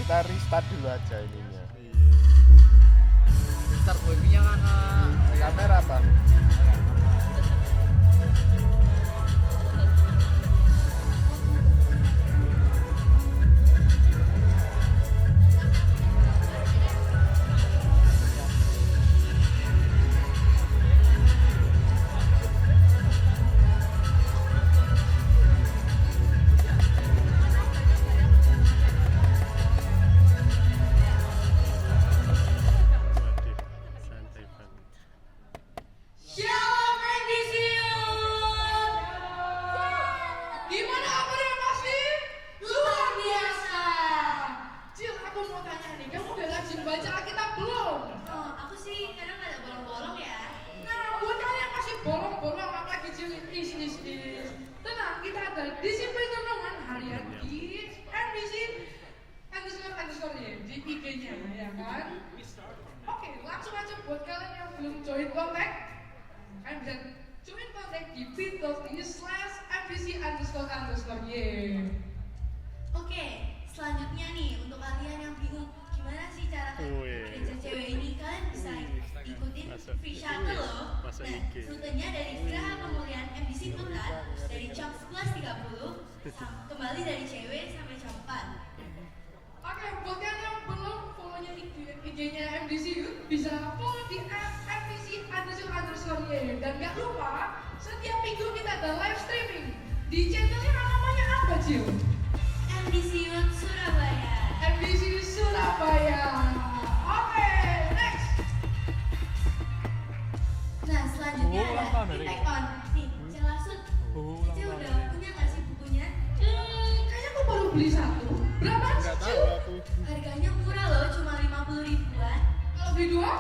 Kita restart dulu aja ininya. Start wifi-nya kan Kamera apa? Waduh, santai banget. Shalom Edisium. Gimana kabarnya pasti? Luar biasa. Cil, aku mau tanya nih, kamu udah rajin baca Alkitab belum? Oh, aku sih kadang ada bolong-bolong ya. Nah, buat kalian yang masih bolong-bolong apalagi Cil is. Tenang, kita ada disiplin renungan harian di NBC underscore ya, di IG-nya ya kan? Oke, langsung aja buat kalian yang belum join kontak, kalian bisa join kontak di bit.ly/mbc__y. Oke, selanjutnya nih untuk kalian yang bingung gimana sih cara Wih. gereja cewek ini, kalian bisa ikutin Masuk free shuttle loh. Masuk Nah, IG. rutenya dari Geraha Pemulihan MBC Putat dari jam 11.30 kembali dari cewek sampai jam 4. Oke, buat kalian yang belum follow-nya IG-nya MDC Youth, bisa follow di @MDC__y. Dan gak lupa, setiap minggu kita ada live streaming di channelnya namanya apa, Cil? MBC Youth Surabaya. MDC Surabaya. Oke, next. Nah, selanjutnya Oh, ulang ada tahun hari Impact On. Nih, Celasut. Oh, Cici ulang udah tahun. punya nggak sih bukunya? Kayaknya aku baru beli satu. Berapa, Enggak tahu Cil? aku. Harganya murah loh, cuma 50 ribuan. Kalau beli dua?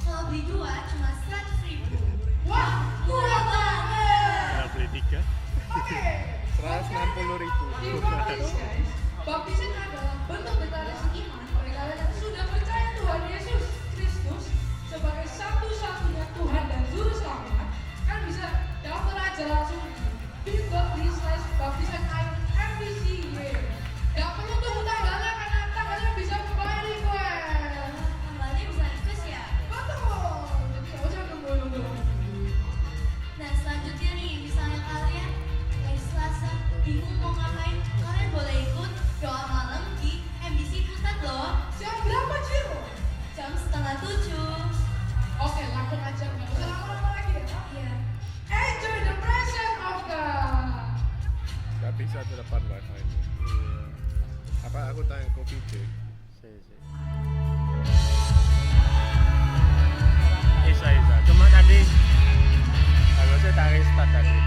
Kalau beli dua cuma 100 ribu. Wah, murah banget. Kalau beli 3. Oke. 160.000. Dibaptis, guys. Baptisan adalah bentuk deklarasi iman bagi kalian yang sudah percaya Tuhan Yesus Kristus sebagai satu-satunya Tuhan dan Juru Selamat. Kalian bisa daftar aja langsung di bit.ly/baptisan MBCY. Gak perlu tunggu tanggalnya karena tanggalnya bisa by request. Tanggalnya bisa request ya. Betul. Jadi gak usah nunggu-nunggu. Nah, selanjutnya nih, misalnya kalian hari Selasa bingung mau ngapain, kalian boleh ikut doa malam di MBC Putat loh. Jam berapa, Cil? Jam 6:30. Oke, langsung aja. Gak usah lama-lama lagi ya. Iya. Enjoy the presence of God. Gak bisa di depan wifi. Apa aku tanya kopi deh. Isa. Cuma tadi harusnya tak restart tadi.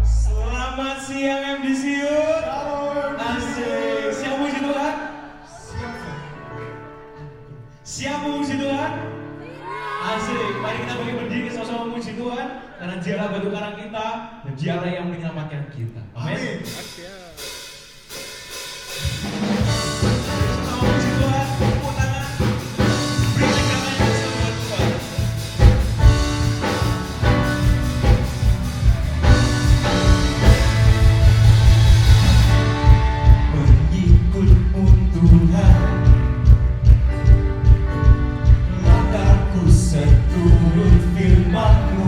Selamat siang MDC Youth. Asik. Siap puji Tuhan? Siap puji Tuhan? Asik. Mari kita bagi berdiri sama-sama memuji Tuhan karena Dialah batu karang kita dan Dialah yang menyelamatkan kita. Amin. Asia. Sama puji Tuhan, tepuk tangan. Beri tekanan yang sama Tuhan. Mengikutmu Tuhan, langkahku seturut firman-Mu.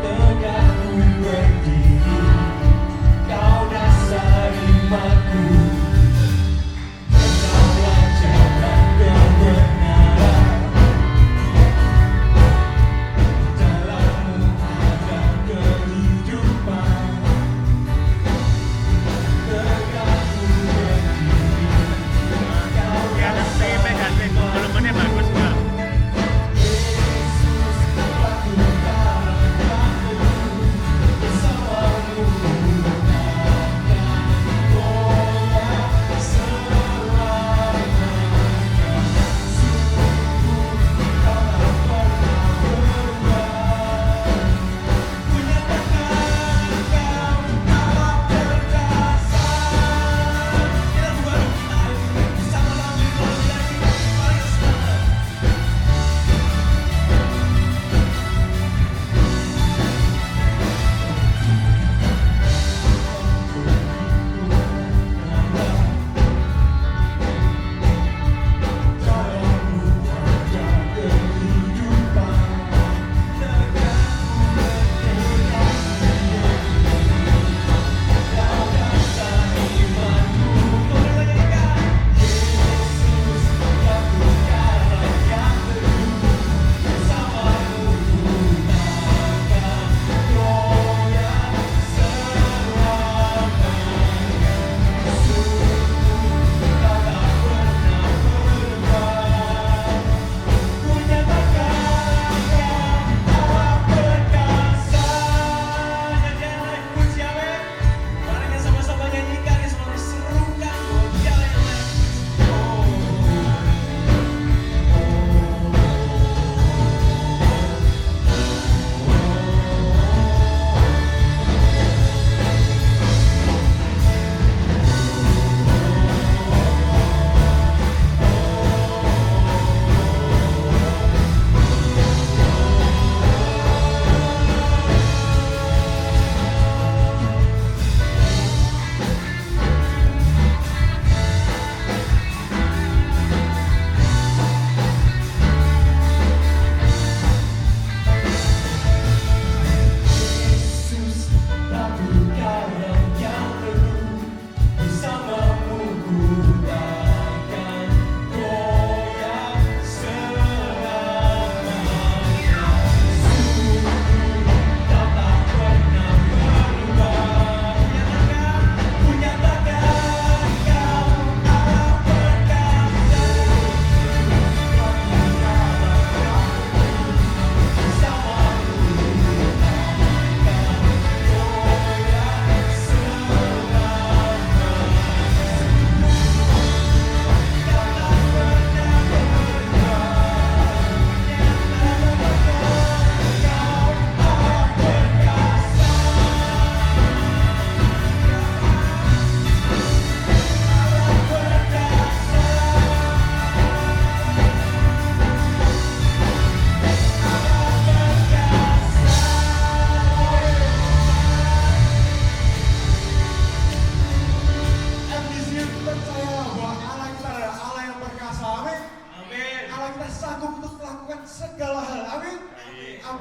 Tegak ku berdiri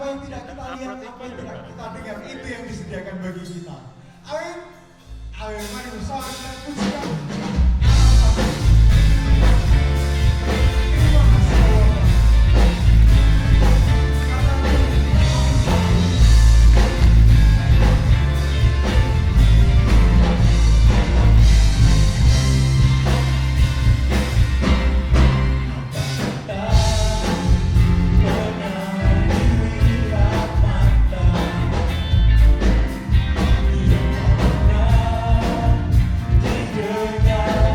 apa yang tidak kita lihat, apa yang tidak kita dengar, itu yang disediakan bagi kita. Amin. Amin. Mari bersama dengan pujian. Terima kasih Allah. Didengar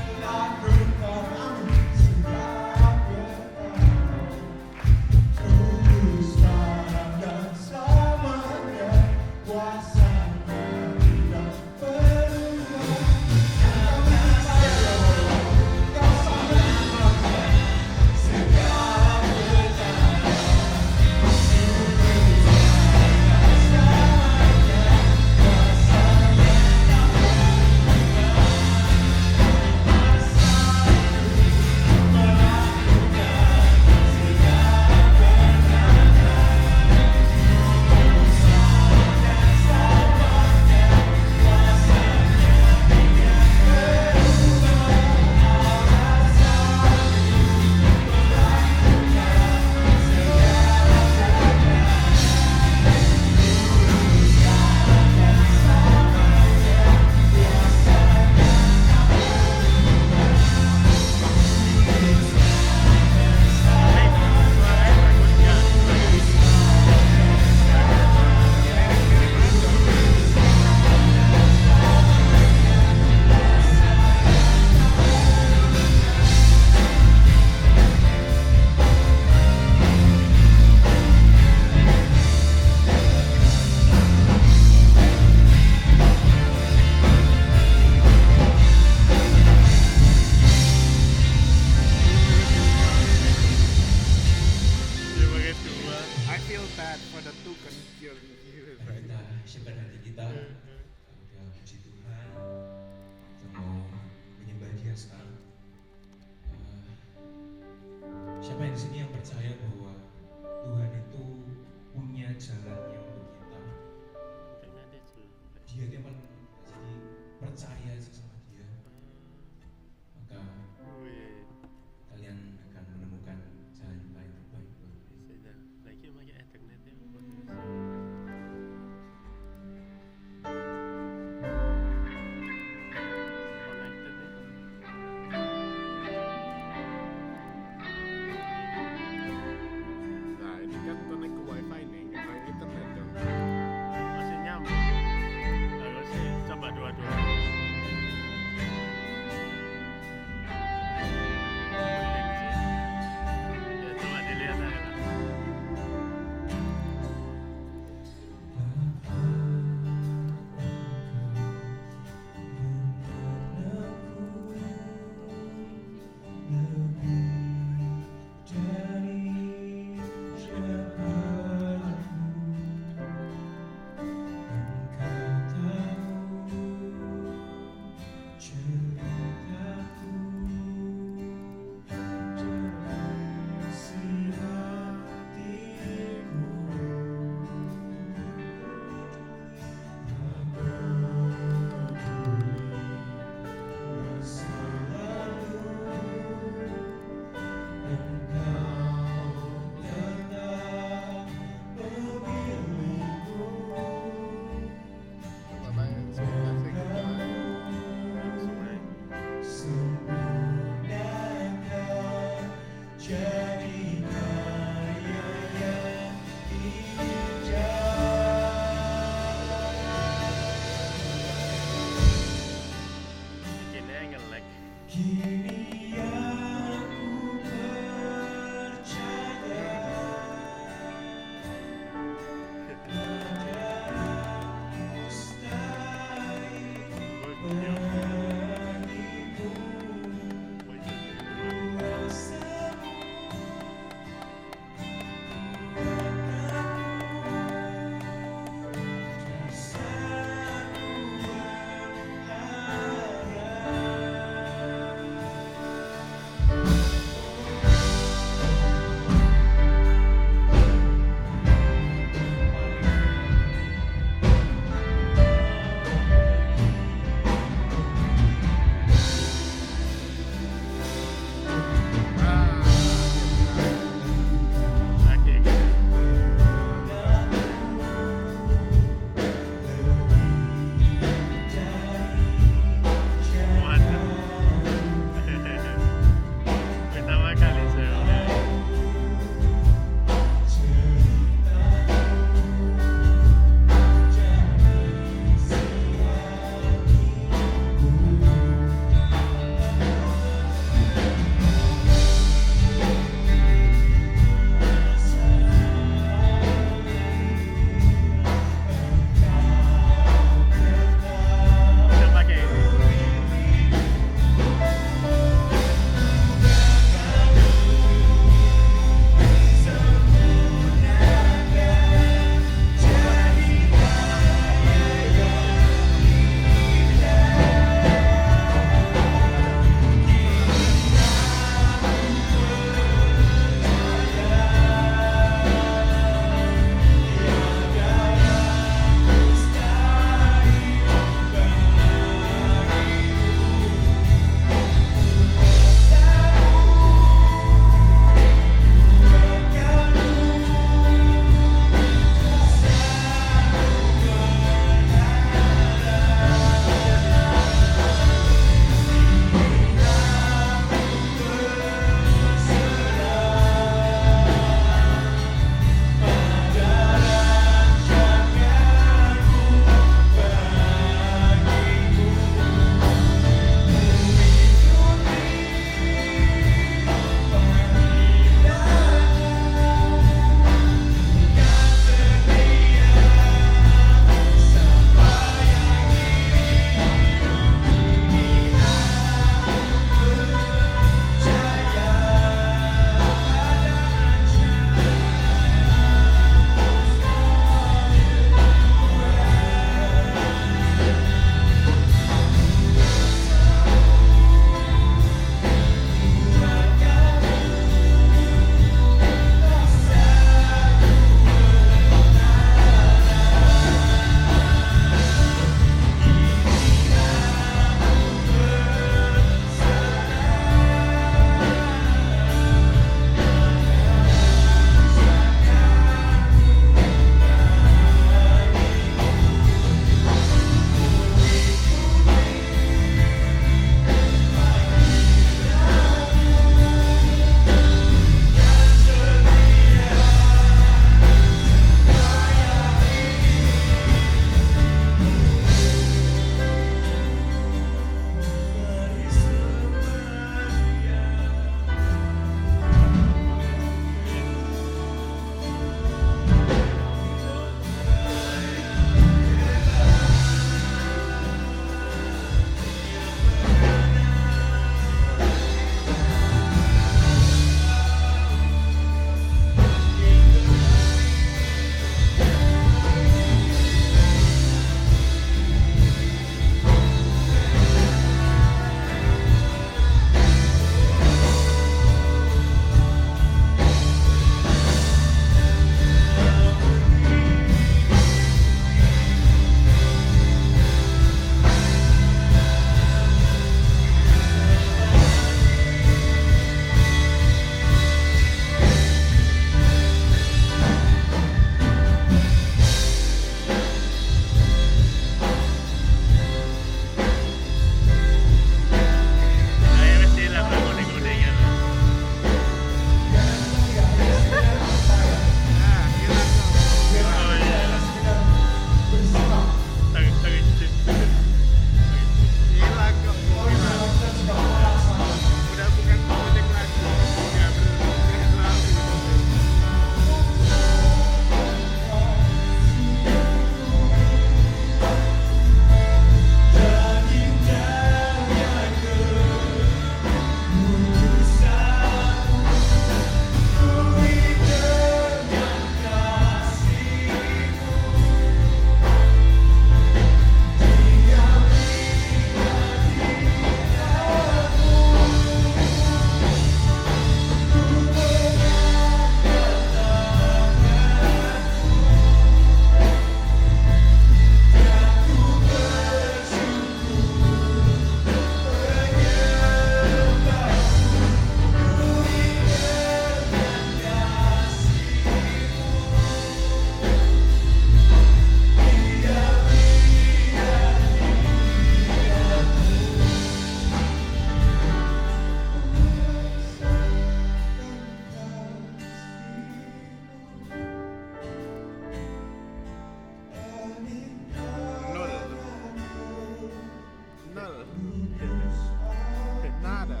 Nada.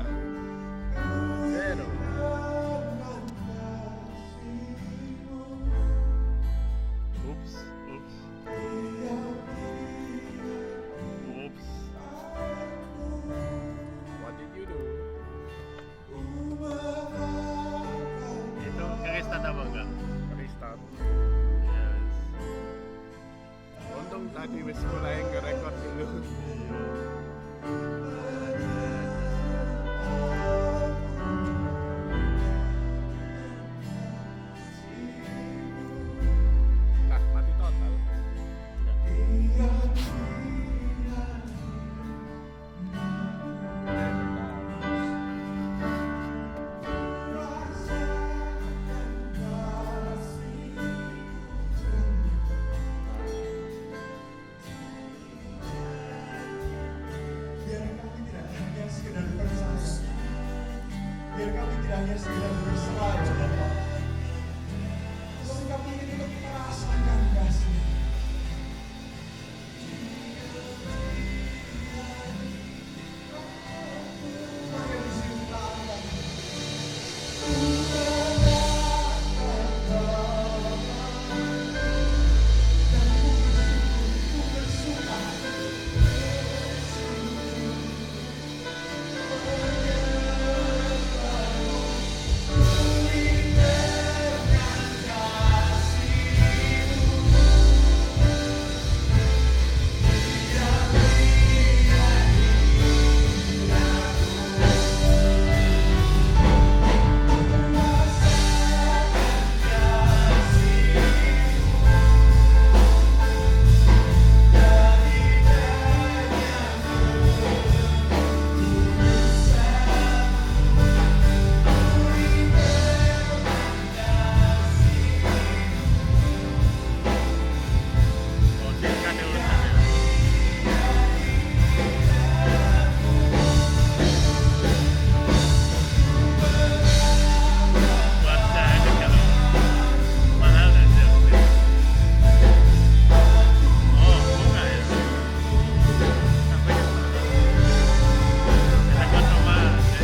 Zero. Oops. What did you do? Itu keristad apa enggak? Restart. Yes. Untung tadi wis mulai nge-record dulu. Lah, mati total. Biar kami tidak hanya sekedar percaya, biar kami tidak hanya sekedar berserah ya Bapak, tetapi kami ingin untuk merasakan kasih. Mari di sini kita angkat. Dan ku bersuka. Oh, singkat ya urusannya. Buat saya kan kalau mahal nggak sih? Oh, bunga ya. Sampai ke sana. Kita kan sama aja.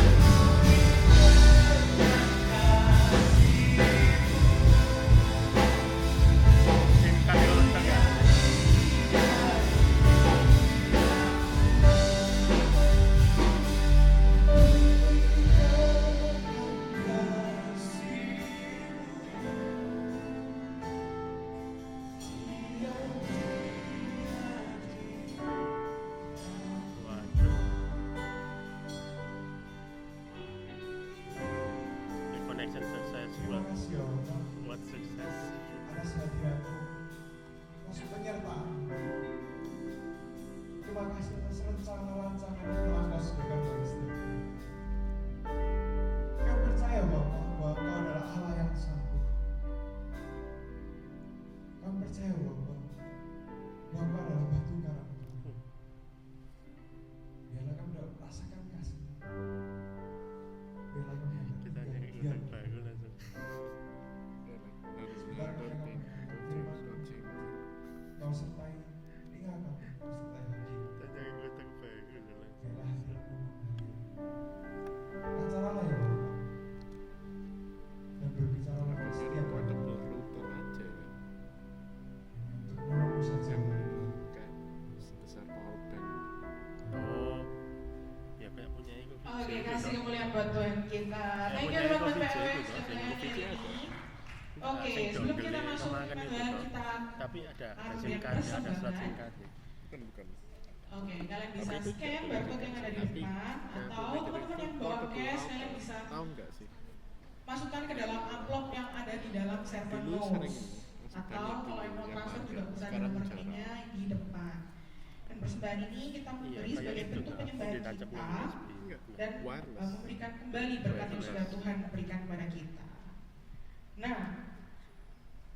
Singkat ya urusannya. Waduh. The connection successful. Terima kasih ya Bapak. What success? Atas hadiratmu, atas penyertaan. Terima kasih atas rencana-rancangan yang telah Kau sediakan bagi setiap kami. Kami percaya Bapak bahwa Kau adalah Allah yang sanggup. Kami percaya Bapak bahwa Kau adalah batu karang. Biarlah kami dapat merasakan kasih. Biarlah kami dapat Kita nyari bagian. utang baru langsung. Kau sertai tinggalkan, kau sertai hati. Kita nyari utang baru langsung. Biarlah hadiratmu acaralah ya Bapak. Dan berbicaralah ke Jadi setiap orang portable router aja kan. untuk menunggu saja. Kayak sebesar power bank. Oh, ya kayak punya itu. Oke, kasih kemuliaan buat Tuhan kita. Thank you punya teman-teman Eko VJ PLW itu, sudah Eko VJ hari ada. ini. Oke, Sing sebelum dongle kita ini masuk kemarin itu, teman-teman, toh. kita Tapi ada ambil singkatnya, ada slot persembahan. singkatnya. Bukan. Oke, kalian bisa Tapi itu scan juga barcode yang ada di tapi- depan Nah, atau aku mikir teman-teman yang itu bawa portable cash router. kalian bisa Tahu nggak sih? masukkan ke dalam amplop yang ada di dalam server Dulu sering notes ini, masih atau banyak kalau dulu mau yang transfer pakai. juga bisa di Sekarang nomor jarang. rekeningnya di depan. Dan persembahan ini kita Iya, beri kayak sebagai itu bentuk tuh, penyembahan ditancap kita dengan USB. Enggak. dan Wireless. memberikan kembali berkat yang Wireless. sudah Tuhan berikan kepada kita. Nah,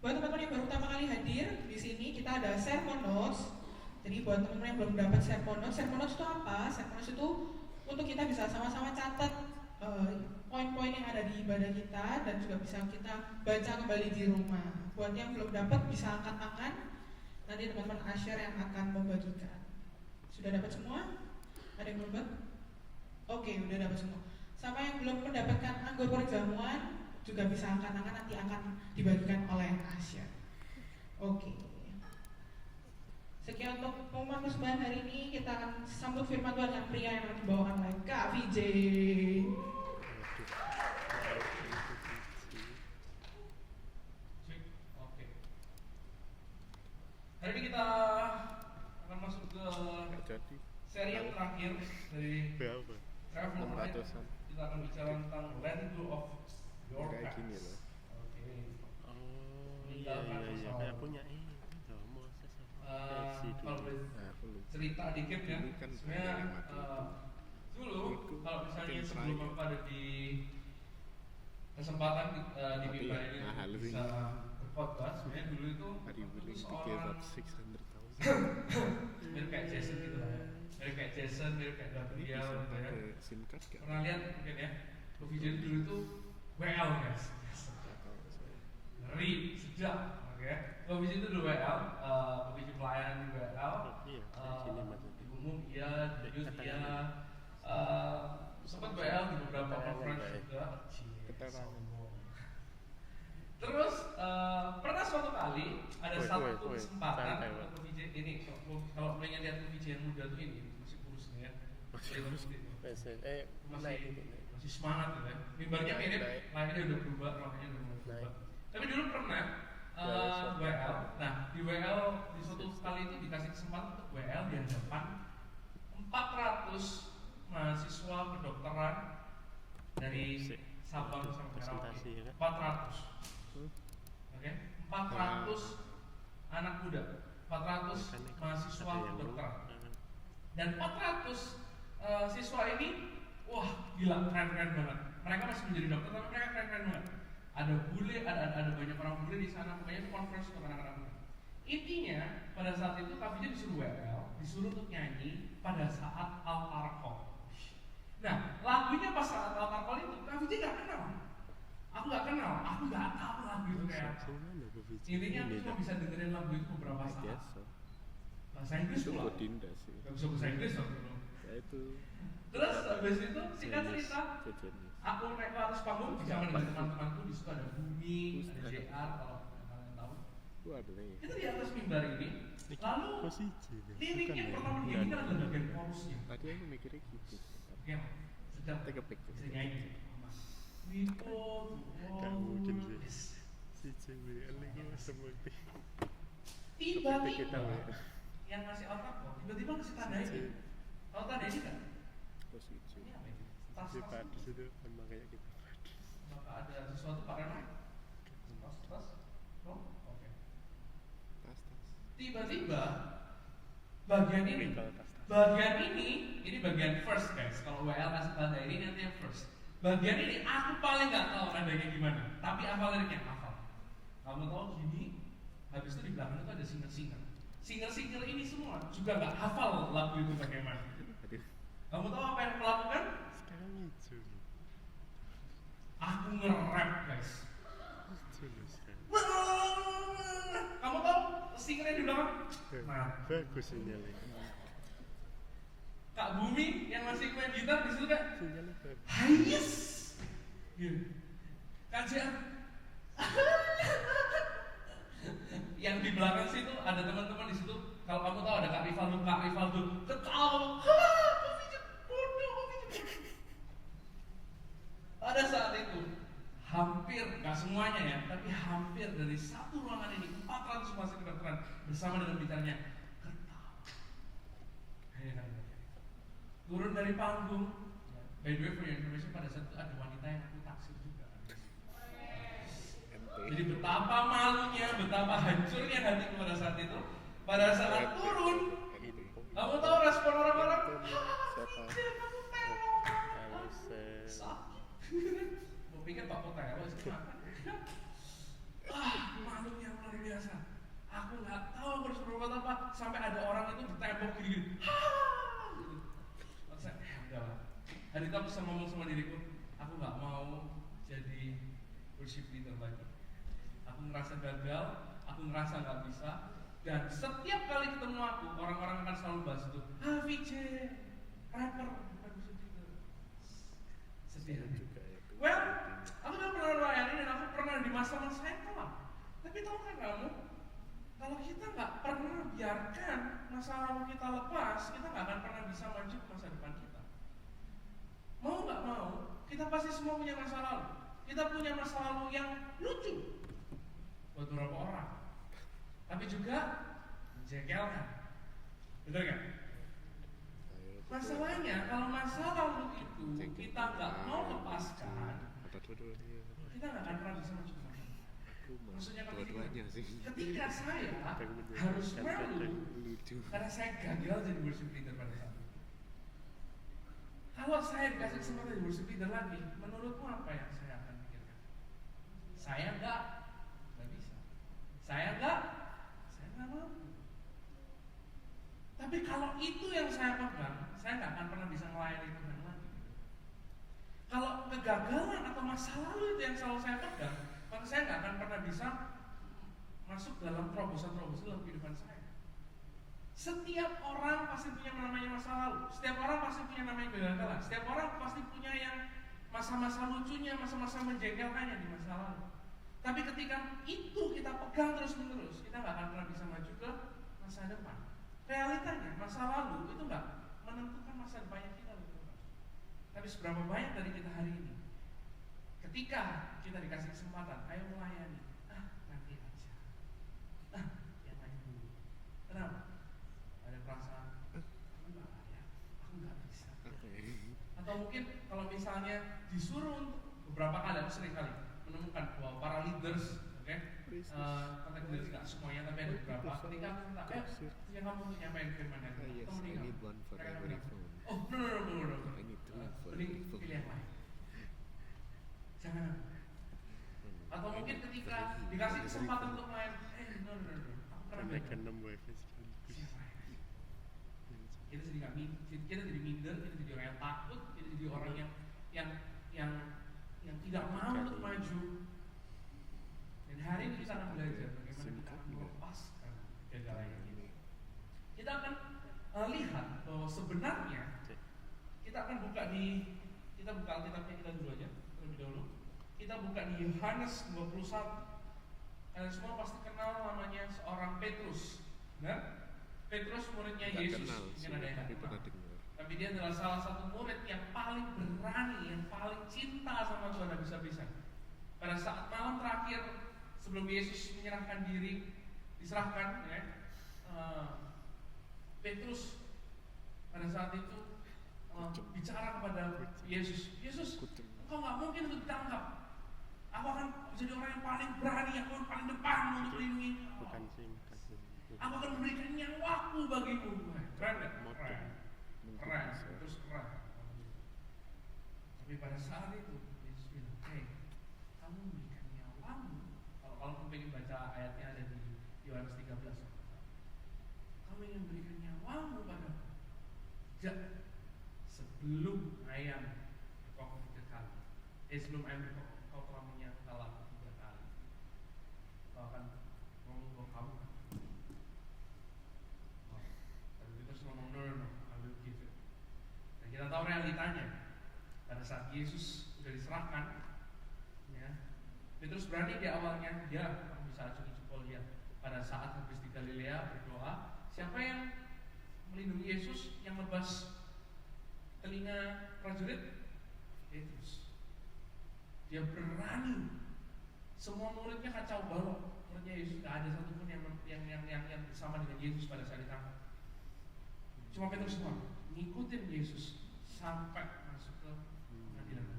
buat teman-teman yang baru pertama kali hadir di sini kita ada sermon notes. Jadi buat teman-teman yang belum dapat sermon notes itu apa? Sermon notes itu untuk kita bisa sama-sama catat poin-poin yang ada di ibadah kita dan juga bisa kita baca kembali di rumah. Buat yang belum dapat bisa angkat tangan. Nanti teman-teman Asher yang akan membagikan. Sudah dapat semua? Ada yang belum? Oke, udah dapat semua. Sama yang belum mendapatkan anggur perjamuan juga bisa angkat-angkat, nanti akan dibagikan oleh Asya. Oke. Sekian untuk pengumuman persembahan hari ini. Kita akan sambut firman Tuhan dengan pria yang akan dibawakan oleh Kak VJ. Oke. Hari ini kita akan masuk ke Nggak jadi. seri yang terakhir dari Berapa? Travel Night. 600-an. Kita akan bicara tentang Letting Go of Your Kayak gini Past. loh. Oke. Oh Meninggalkan iya pesawat. kayak punya ini loh, Moses Eh, versi kalau dulu. boleh Nah, aku lupa. cerita dikit ya, Ini kan sebenarnya banyak yang mati. dulu Itu kalau misalnya tim sebelum terakhir. aku ada di kesempatan di Tapi mimbar ini mahal sih. bisa berkhotbah, sebenarnya dulu itu Are you aku willing tuh to give seorang up 600,000? mirip kayak Jason gitu lah ya, mirip kayak Jason, mirip kayak Ini Gabriel bisa gitu ya. pakai SIM card gak? Pernah lihat mungkin ya, Coffee Jen dulu itu WL guys, Nggak tahu saya. ngeri, sedap, oke. Coffee Jen itu dulu WL, Coffee Jen pelayanan di WL. Iya, kayak gini maksudnya. Di umum iya, di youth iya, sempat WL di beberapa conference juga. Keterangan. Sombong. Terus pernah suatu kali ada Woi, satu woi, woi, kesempatan santai, Pak. untuk VJ ini kalau pengen lihat VJ yang muda tuh ini masih kurus nih ya. Masih Masih naik itu naik. masih semangat gitu ya. Mimbarnya Naik, mirip, naik. lainnya udah berubah, ruangannya udah mulai berubah. Naik. Tapi dulu pernah WL. Nah, di WL di suatu kali itu dikasih kesempatan untuk WL di hadapan 400 mahasiswa kedokteran dari Sik. Sabang Untuk sampai presentasi, Merauke. ya kan? 400. Hmm? Oke, 400 anak muda, 400 Makanya mahasiswa ada yang kedokteran. lu- Dan 400 siswa ini, wah gila, keren-keren banget. Mereka masih menjadi dokter, tapi mereka keren-keren banget. Ada bule, ada banyak orang bule di sana, pokoknya itu conference untuk anak-anak muda. Intinya, pada saat itu Kavija disuruh WL, disuruh untuk nyanyi pada saat altar call. Nah, lagunya pas saat altar call itu, Kavija gak kenal. Aku gak kenal, aku gak tahu lagu itu kayak apa. Gimana Bu Vici? Intinya aku Ini cuma kan. bisa dengerin lagu itu beberapa I saat. guess so. Bahasa Inggris Itu pula. Godinda sih. Gak bisa bahasa Inggris waktu itu. Ya itu. Terus habis itu singkat cerita, Jejenis. aku naik ke atas panggung bersama dengan teman-temanku. Di situ ada Bumi, ada JR kalau kalian tahu. Itu ada nih. Itu di atas mimbar ini. Lalu Posisi, ya? liriknya Bukan, pertama ya? ini kan Bukan. ada bagian chorusnya. Tadi aku mikirnya gitu. Oke, sedang Take a picture. bisa nyanyi. We go to Gak all mungkin the sih. Si CBL itu seperti Tiba-tiba ya. yang ngasih otak kok, tiba-tiba ngasih tanda ini. Tahu tanda ini kan? Posisi. Ini apa ini? Si Tas-tas. Padus itu sama kayak kita Padus. Maka ada sesuatu Pak Reno? Tas? Oh, oke. Tas-tas. Tiba-tiba bagian ini, Kalau tas-tas. bagian ini bagian first guys. Kalau WL kasih tanda ini nanti yang first. Bagian ini aku paling nggak tahu nadanya gimana, tapi hafal liriknya hafal. Kamu tahu gini, habis itu di belakang itu ada singer-singer. Singer-singer ini semua juga nggak hafal lagu itu bagaimana. Aduh. Kamu tahu apa yang aku lakukan? Sekarang hijau nih. Aku nge-rap guys. Hijau loh sekarang. Kamu tahu singernya di belakang? Nah, Bagus sinyalnya. Kak Bumi yang masih main gitar di situ kan? Sinyalnya bagus. Hayes. Gitu. Kak Jan. Yang di belakang situ ada teman-teman di situ. Kalau kamu tahu ada Kak Rivaldo ketawa. Bodoh. Pada saat itu hampir, nggak semuanya ya, tapi hampir dari satu ruangan ini 400 mahasiswa kedokteran bersama dengan bicaranya ketawa. Hanya kalimat. Turun dari panggung. By the way, for your information, pada saat itu ada wanita yang aku taksir juga. MT. Jadi betapa malunya, betapa hancurnya hatiku pada saat itu. Pada saat turun, Itu. kamu tahu respon orang-orang? Siapa? Kamu teror. Halus, Sakit. Mau pikir Pak Kota ya, sih makan. Malunya luar biasa. Aku nggak tahu aku harus berbuat apa. Sampai ada orang itu di tembok gini-gini. Gitu. Saya, udahlah. Hari itu aku bisa ngomong sama diriku, aku nggak mau jadi worship leader lagi. Aku ngerasa gagal, aku ngerasa nggak bisa. Dan setiap kali ketemu aku, orang-orang akan selalu bahas itu. VJ, rapper bukan worship leader. Sedih. juga ya. Well, aku udah pernah melayani dan aku pernah di masa-masa yang kelam. Tapi tahukah kamu, kalau kita nggak pernah biarkan masa lalu kita lepas, kita nggak akan pernah bisa maju ke masa depan kita. Mau nggak mau, kita pasti semua punya masa lalu. Kita punya masa lalu yang lucu buat beberapa orang, tapi juga menjengkelkan. Betul kan? Masalahnya kalau masa lalu itu kita nggak mau lepaskan, Apa dua-duanya? kita nggak akan pernah bisa maju ke masa depan. Aku mah Maksudnya dua-duanya sih. ketika saya harus malu Lucu. karena saya gagal jadi worship leader pada saat itu. Kalau saya dikasih kesempatan jadi worship leader lagi, menurutmu apa yang saya akan pikirkan? Saya nggak bisa. Saya nggak mampu. Tapi kalau itu yang saya pegang, saya nggak akan pernah bisa melayani Tuhan lagi. Kalau kegagalan atau masa lalu itu yang selalu saya pegang, maka saya nggak akan pernah bisa masuk dalam terobosan-terobosan dalam kehidupan saya. Setiap orang pasti punya namanya masa lalu. Setiap orang pasti punya namanya kegagalan. Setiap orang pasti punya yang masa-masa lucunya, masa-masa menjengkelkannya di masa lalu. Tapi ketika itu kita pegang terus-menerus, kita nggak akan pernah bisa maju ke masa depan. Realitanya, masa lalu itu nggak menentukan masa depannya kita. Tapi seberapa banyak dari kita hari ini, ketika kita dikasih kesempatan, ayo melayani, nanti aja, yang lain dulu. Kenapa? Ada perasaan, aku nggak layak, aku nggak bisa. Atau mungkin kalau misalnya disuruh untuk beberapa kali, aku sering kali menemukan bahwa para leaders, kontak leaders nggak semuanya, tapi ada beberapa. Ketika aku minta, yang kamu untuk nyampein firman yang Yes, I need one for every phone. oh no. I need two for Mending every phone. pilih yang lain. Jangan aku. Atau mungkin ketika dikasih kesempatan untuk main, no. Aku pernah Kenaikan bilang, 6 wifi sekian. siapa ya? Kita jadi nggak kita jadi minder, kita jadi orang yang takut, kita jadi orang yang tidak mau untuk maju. Dan hari ini kita akan belajar bagaimana kita akan melepaskan kegagalan ini. Kita akan lihat bahwa sebenarnya kita akan buka Alkitabnya kita dulu aja terlebih dahulu. Kita buka di Yohanes 21. Kalian semua pasti kenal namanya seorang Petrus, benar? Petrus muridnya Nggak Yesus. kenal sih, Mungkin ada yang tapi nggak pernah kenal. dengar. Tapi dia adalah salah satu murid yang paling berani, yang paling cinta sama Tuhan habis-habisan. Pada saat malam terakhir sebelum Yesus menyerahkan diri, diserahkan, ya, Petrus pada saat itu bicara kepada Yesus, engkau nggak mungkin untuk ditangkap. Aku akan jadi orang yang paling berani, aku akan paling depan untuk melindungi engkau. Bukan singkat. Aku akan memberikan nyawaku bagimu. Keren gak? Motor. Keren, terus keren. Tapi pada saat itu Yesus bilang, kamu memberikan nyawamu. Kalau kamu ingin baca ayatnya ada di Yohanes 13. Kamu ingin memberikan nyawamu padaku. Sebelum ayam berkokok 3 kali. Sebelum ayam berkokok, kau telah menyangkal aku 3 kali. Kau akan ngomong kamu. Tapi Petrus ngomong no, I will give it. Dan kita tahu realitanya. Pada saat Yesus sudah diserahkan, ya, Petrus berani di awalnya, dia bisa acungi jempol dia. Pada saat habis di Galilea berdoa, siapa yang melindungi Yesus, yang lepas telinga prajurit? Petrus. Dia berani. Semua muridnya kacau balau. Muridnya Yesus tidak ada satupun yang bersama dengan Yesus pada saat ditangkap. Cuma Petrus semua ngikutin Yesus sampai masuk ke pengadilan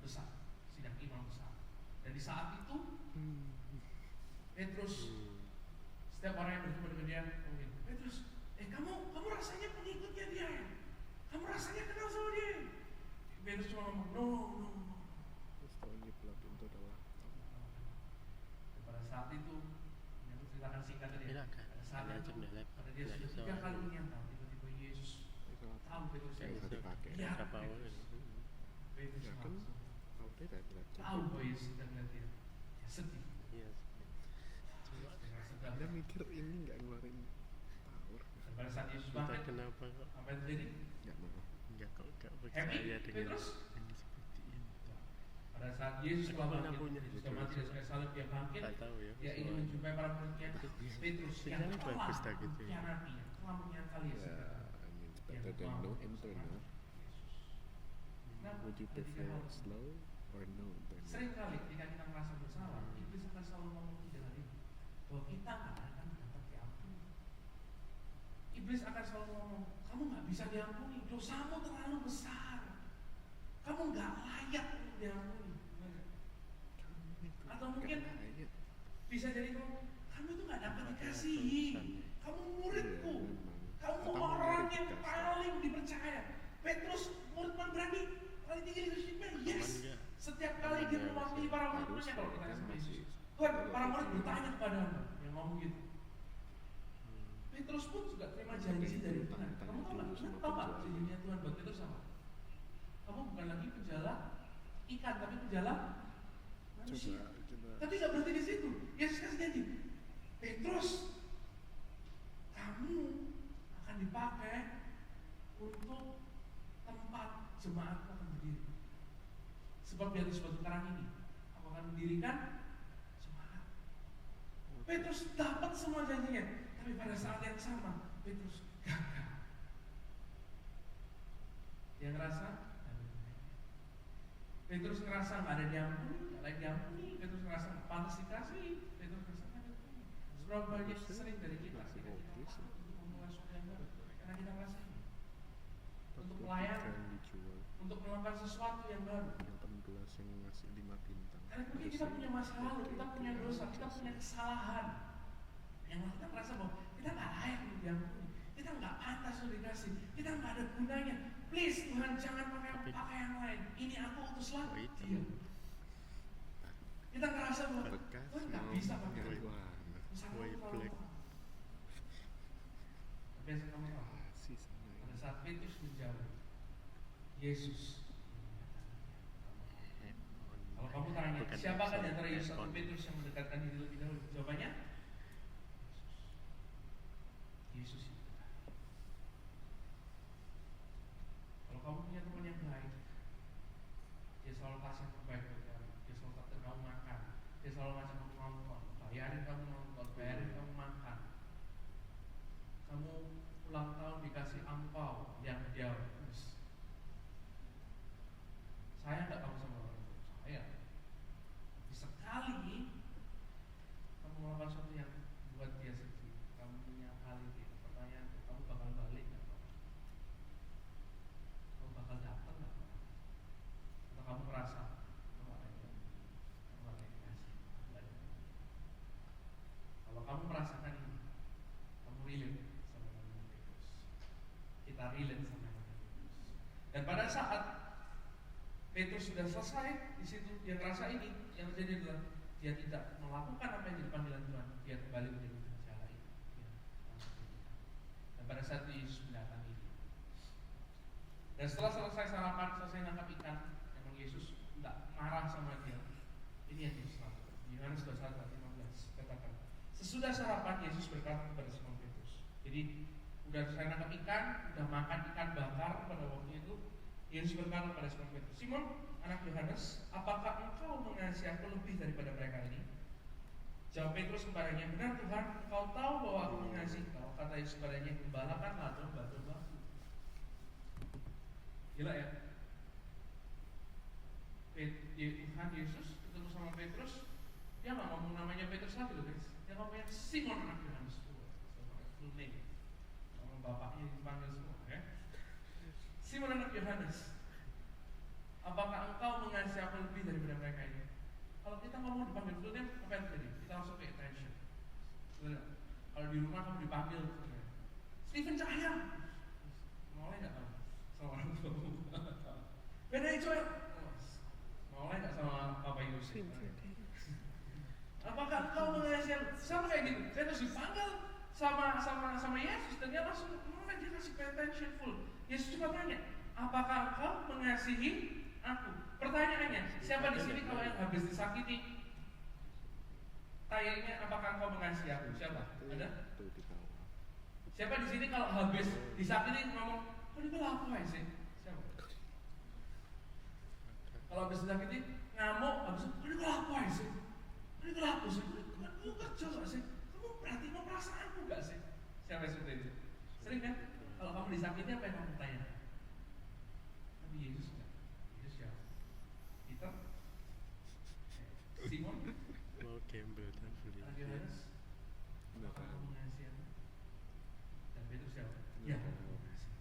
besar, sidang imam besar. Dan di saat itu Petrus, setiap orang yang bertemu dengan dia mungkin, Petrus, kamu rasanya pengikutnya dia ya? Kamu rasanya kenal sama dia? Petrus cuma ngomong, no. Pada saat itu, yang aku ceritakan singkat tadi. Pada saat itu, pada dia sudah 3 kali menyangkal, tiba-tiba Yesus tahu Petrus yang bisa dipakai. Petrus Ya kan, tahu bahwa Yesus sedang melihat dia. Dia sedih. Anda mikir ini nggak ngeluarin power. Dan pada saat Yesus Entah bangkit, kenapa kok. apa yang terjadi? Happy? Saya dengan Petrus? yang seperti ini. Pada saat Yesus telah Mana bangkit, punya Yesus gitu. sudah mati dan sudah salib, dia bangkit. Nggak tahu ya. Dia ingin menjumpai para muridnya. Petrus yang Sinyalnya telah bagus dah gitu ya. mengkhianati, yang telah menyangkali Yesus. Yeah, I mean it's Yang better than mau no bersama internet. Yesus. Kenapa? Would you Ketika prefer hal- slow or no internet? Sering kali ketika kita merasa bersalah, iblis akan selalu ngomong di jalan ini bahwa kita nggak akan dapat diampuni. Iblis akan selalu ngomong, kamu nggak bisa diampuni, dosamu terlalu besar, kamu nggak layak untuk diampuni. Atau mungkin bisa jadi kamu itu nggak dapat dikasihi, kamu muridku, kamu orang yang paling dipercaya. Petrus murid paling berani, paling tinggi leadershipnya, yes. Setiap kali dia mewakili para murid-muridnya, kalau kita sama Yesus, Tuhan, para murid bertanya kepadamu, yang ngomong gitu. Petrus pun juga terima janji dari Tuhan. Kamu tahu nggak janjinya Tuhan buat Petrus sama? Kamu bukan lagi penjala ikan, tapi penjala manusia. Tapi nggak berhenti di situ. Yesus kasih janji, Petrus, kamu akan dipakai untuk tempat jemaatku akan berdiri. Sebab di atas batu karang ini, aku akan mendirikan jemaat. Petrus dapat semua janjinya, tapi pada saat yang sama, Petrus gagal. Dia ngerasa, Petrus ngerasa nggak ada diampuni, nggak layak diampuni. Petrus ngerasa nggak pantas dikasih. Petrus ngerasa nggak diampuni. Seberapa banyak sering dari kita takut untuk memulai sesuatu yang baru, karena kita ngerasa ini untuk melayani, untuk melakukan sesuatu yang baru. 18 yang ngasih 5 bintang. Karena mungkin kita punya masa lalu, kita punya dosa, kita punya kesalahan yang kita merasa bahwa kita nggak layak untuk diampuni, kita nggak pantas untuk dikasih, kita nggak ada gunanya. Please Tuhan, jangan pakai yang lain. Ini aku utuslah dia. Kita ngerasa bahwa Tuhan nggak bisa pakai aku. Usaha aku terlalu mahal. Tapi yang kamu tahu, pada saat Petrus menjauh, Yesus. Kalau kamu tanya, siapakah di antara Yesus atau Petrus yang mendekatkan diri lebih dahulu? Jawabannya, Yesus itu. Kalau kamu punya teman yang baik, dia selalu kasih yang terbaik buat kamu. Dia selalu takut kamu makan. Dia selalu ngajak kamu nonton, bayarin kamu nonton, bayarin kamu makan. Kamu ulang tahun dikasih angpau yang dia urus. Sayang nggak kamu sama orang itu? Sayang. Tapi sekali kamu melakukan sesuatu yang buat dia sedih, kamu menyangkali dia. Pertanyaan, kamu bakal balik nggak? Kamu bakal dapat nggak? Atau kamu merasa kamu nggak dikasih? Kalau kamu merasakan ini, kamu relate sama yang Petrus. Kita relate sama yang Petrus. Dan pada saat Petrus sudah selesai di situ, dia merasa ini, yang terjadi adalah dia tidak melakukan apa yang jadi panggilan Tuhan, dia kembali menjadi penjala itu. Dan pada saat itu Yesus mendatangi dia. Dan setelah selesai sarapan, selesai nangkap ikan, memang Yesus tidak marah sama dia. Ini yang Yesus lakukan. Di Yohanes 21:15 katakan, sesudah sarapan Yesus berkata kepada Simon Petrus. Jadi udah saya nangkap ikan, udah makan ikan bakar pada waktu itu. Yesus berkata kepada Simon Petrus, Simon, anak Yohanes, apakah engkau mengasihi aku lebih daripada mereka ini? Jawab Petrus kepadanya, benar Tuhan, engkau tahu bahwa aku mengasihi kau. Kata Yesus kepadanya, gembalakanlah domba-dombaku. Gila ya? Tuhan Yesus ketemu sama Petrus, dia nggak ngomong namanya Petrus lagi loh guys. Dia ngomongnya Simon anak Yohanes. Full name. Sama bapaknya dipanggil semua, ya. Simon anak Yohanes, apakah engkau mengasihi aku lebih daripada mereka ini? Kalau kita ngomong dipanggil full name, apa yang terjadi? Kita langsung pay attention. Kalau di rumah kamu dipanggil, Stephen Cahya, mau nggak kamu sama orang tua? Beda Joel, mau nggak sama Papa Yusuf? Apakah engkau mengasihi aku? Sama kayak gitu. Saya terus dipanggil sama Yesus dan dia langsung dia kasih pay attention full. Yesus cuma tanya, apakah engkau mengasihi aku? Pertanyaannya, siapa di sini kalau yang habis disakiti? Tanyanya, apakah engkau mengasihi aku? Siapa? Ada? Siapa di sini kalau habis disakiti ngomong, kok dia aku sih? Siapa? disakiti ngamuk, habis itu ini kenapa sih? Ini kenapa sih? Kamu kerja gak sih? Kamu perhatiin perasaanku gak sih? Siapa seperti itu? Sering kan? Kalau kamu disakiti apa yang kamu tanya? Tapi Yesus enggak. Yesus siapa? Peter? Simon? Mau gamble dan beli. Anak Yohanes? Apakah kamu mengasihi aku? Dan Petrus siapa? Ya, aku mengasihi.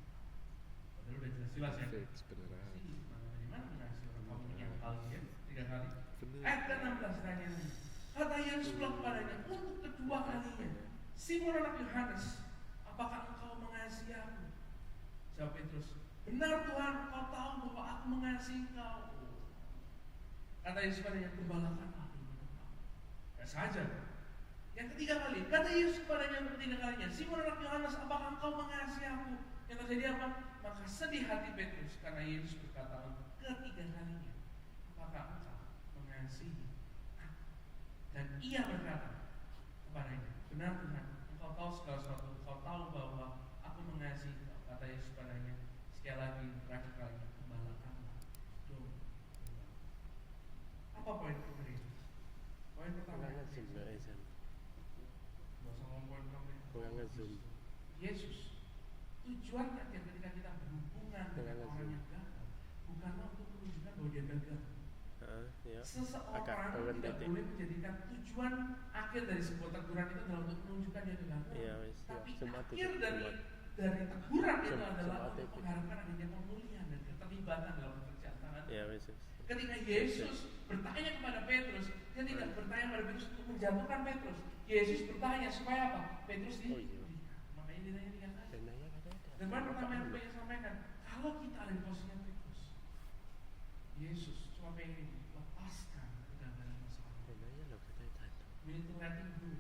Padahal udah jelas-jelas ya. Fix beneran. Bagaimana mengasihi orang kamu yang kali ya? 3 kali. Bener. Ayat ke-16 tanya lagi. Kata Yesus bilang kepadanya untuk kedua kalinya, Simon anak Yohanes, apakah engkau mengasihi aku? Jawab Petrus, benar Tuhan, kau tahu bahwa aku mengasihi engkau. Kata Yesus kepadanya, gembalakan aku. Ya saja. Yang ketiga kali, kata Yesus kepadanya untuk ketiga kalinya, Simon anak Yohanes, apakah engkau mengasihi aku? Yang terjadi apa? Maka sedih hati Petrus karena Yesus berkata untuk ketiga kalinya, apakah engkau mengasihi aku? Dan ia berkata kepadanya, benar Tuhan, engkau tahu segala sesuatu, engkau tahu bahwa aku mengasihi engkau. Kata Yesus kepadanya, sekali lagi terakhir kalinya, gembalakanlah domba. Apa poin kedua? Poin pertama. Kurang ngezoom gak Esan? Gak usah ngomong poin pertama. Kurang ngezoom. Yesus, tujuan akhir ketika kita berhubungan dengan orang yang gagal, bukanlah untuk menunjukkan bahwa dia gagal. Ya. Seseorang Agak tidak titik. boleh menjadikan tujuan akhir dari sebuah teguran itu adalah untuk menunjukkan dia gagal. Iya, wis. Tapi Semua akhir titik dari buat. teguran itu Semua adalah untuk titik. mengharapkan adanya pemulihan dan keterlibatan dalam pekerjaan Tuhan. Ya wis. Ketika Yesus bertanya kepada Petrus, dia tidak bertanya kepada Petrus untuk menjatuhkan Petrus. Yesus bertanya supaya apa? Petrus Oh, iya. Makanya ditanya 3 kali. Benanya ada. Dan poin pertama yang pengen sampaikan, kalau kita ada di posisinya Petrus, Yesus cuma pengen lepaskan kegagalan masa lalu. Benanya lo kata itu. We need to let him go.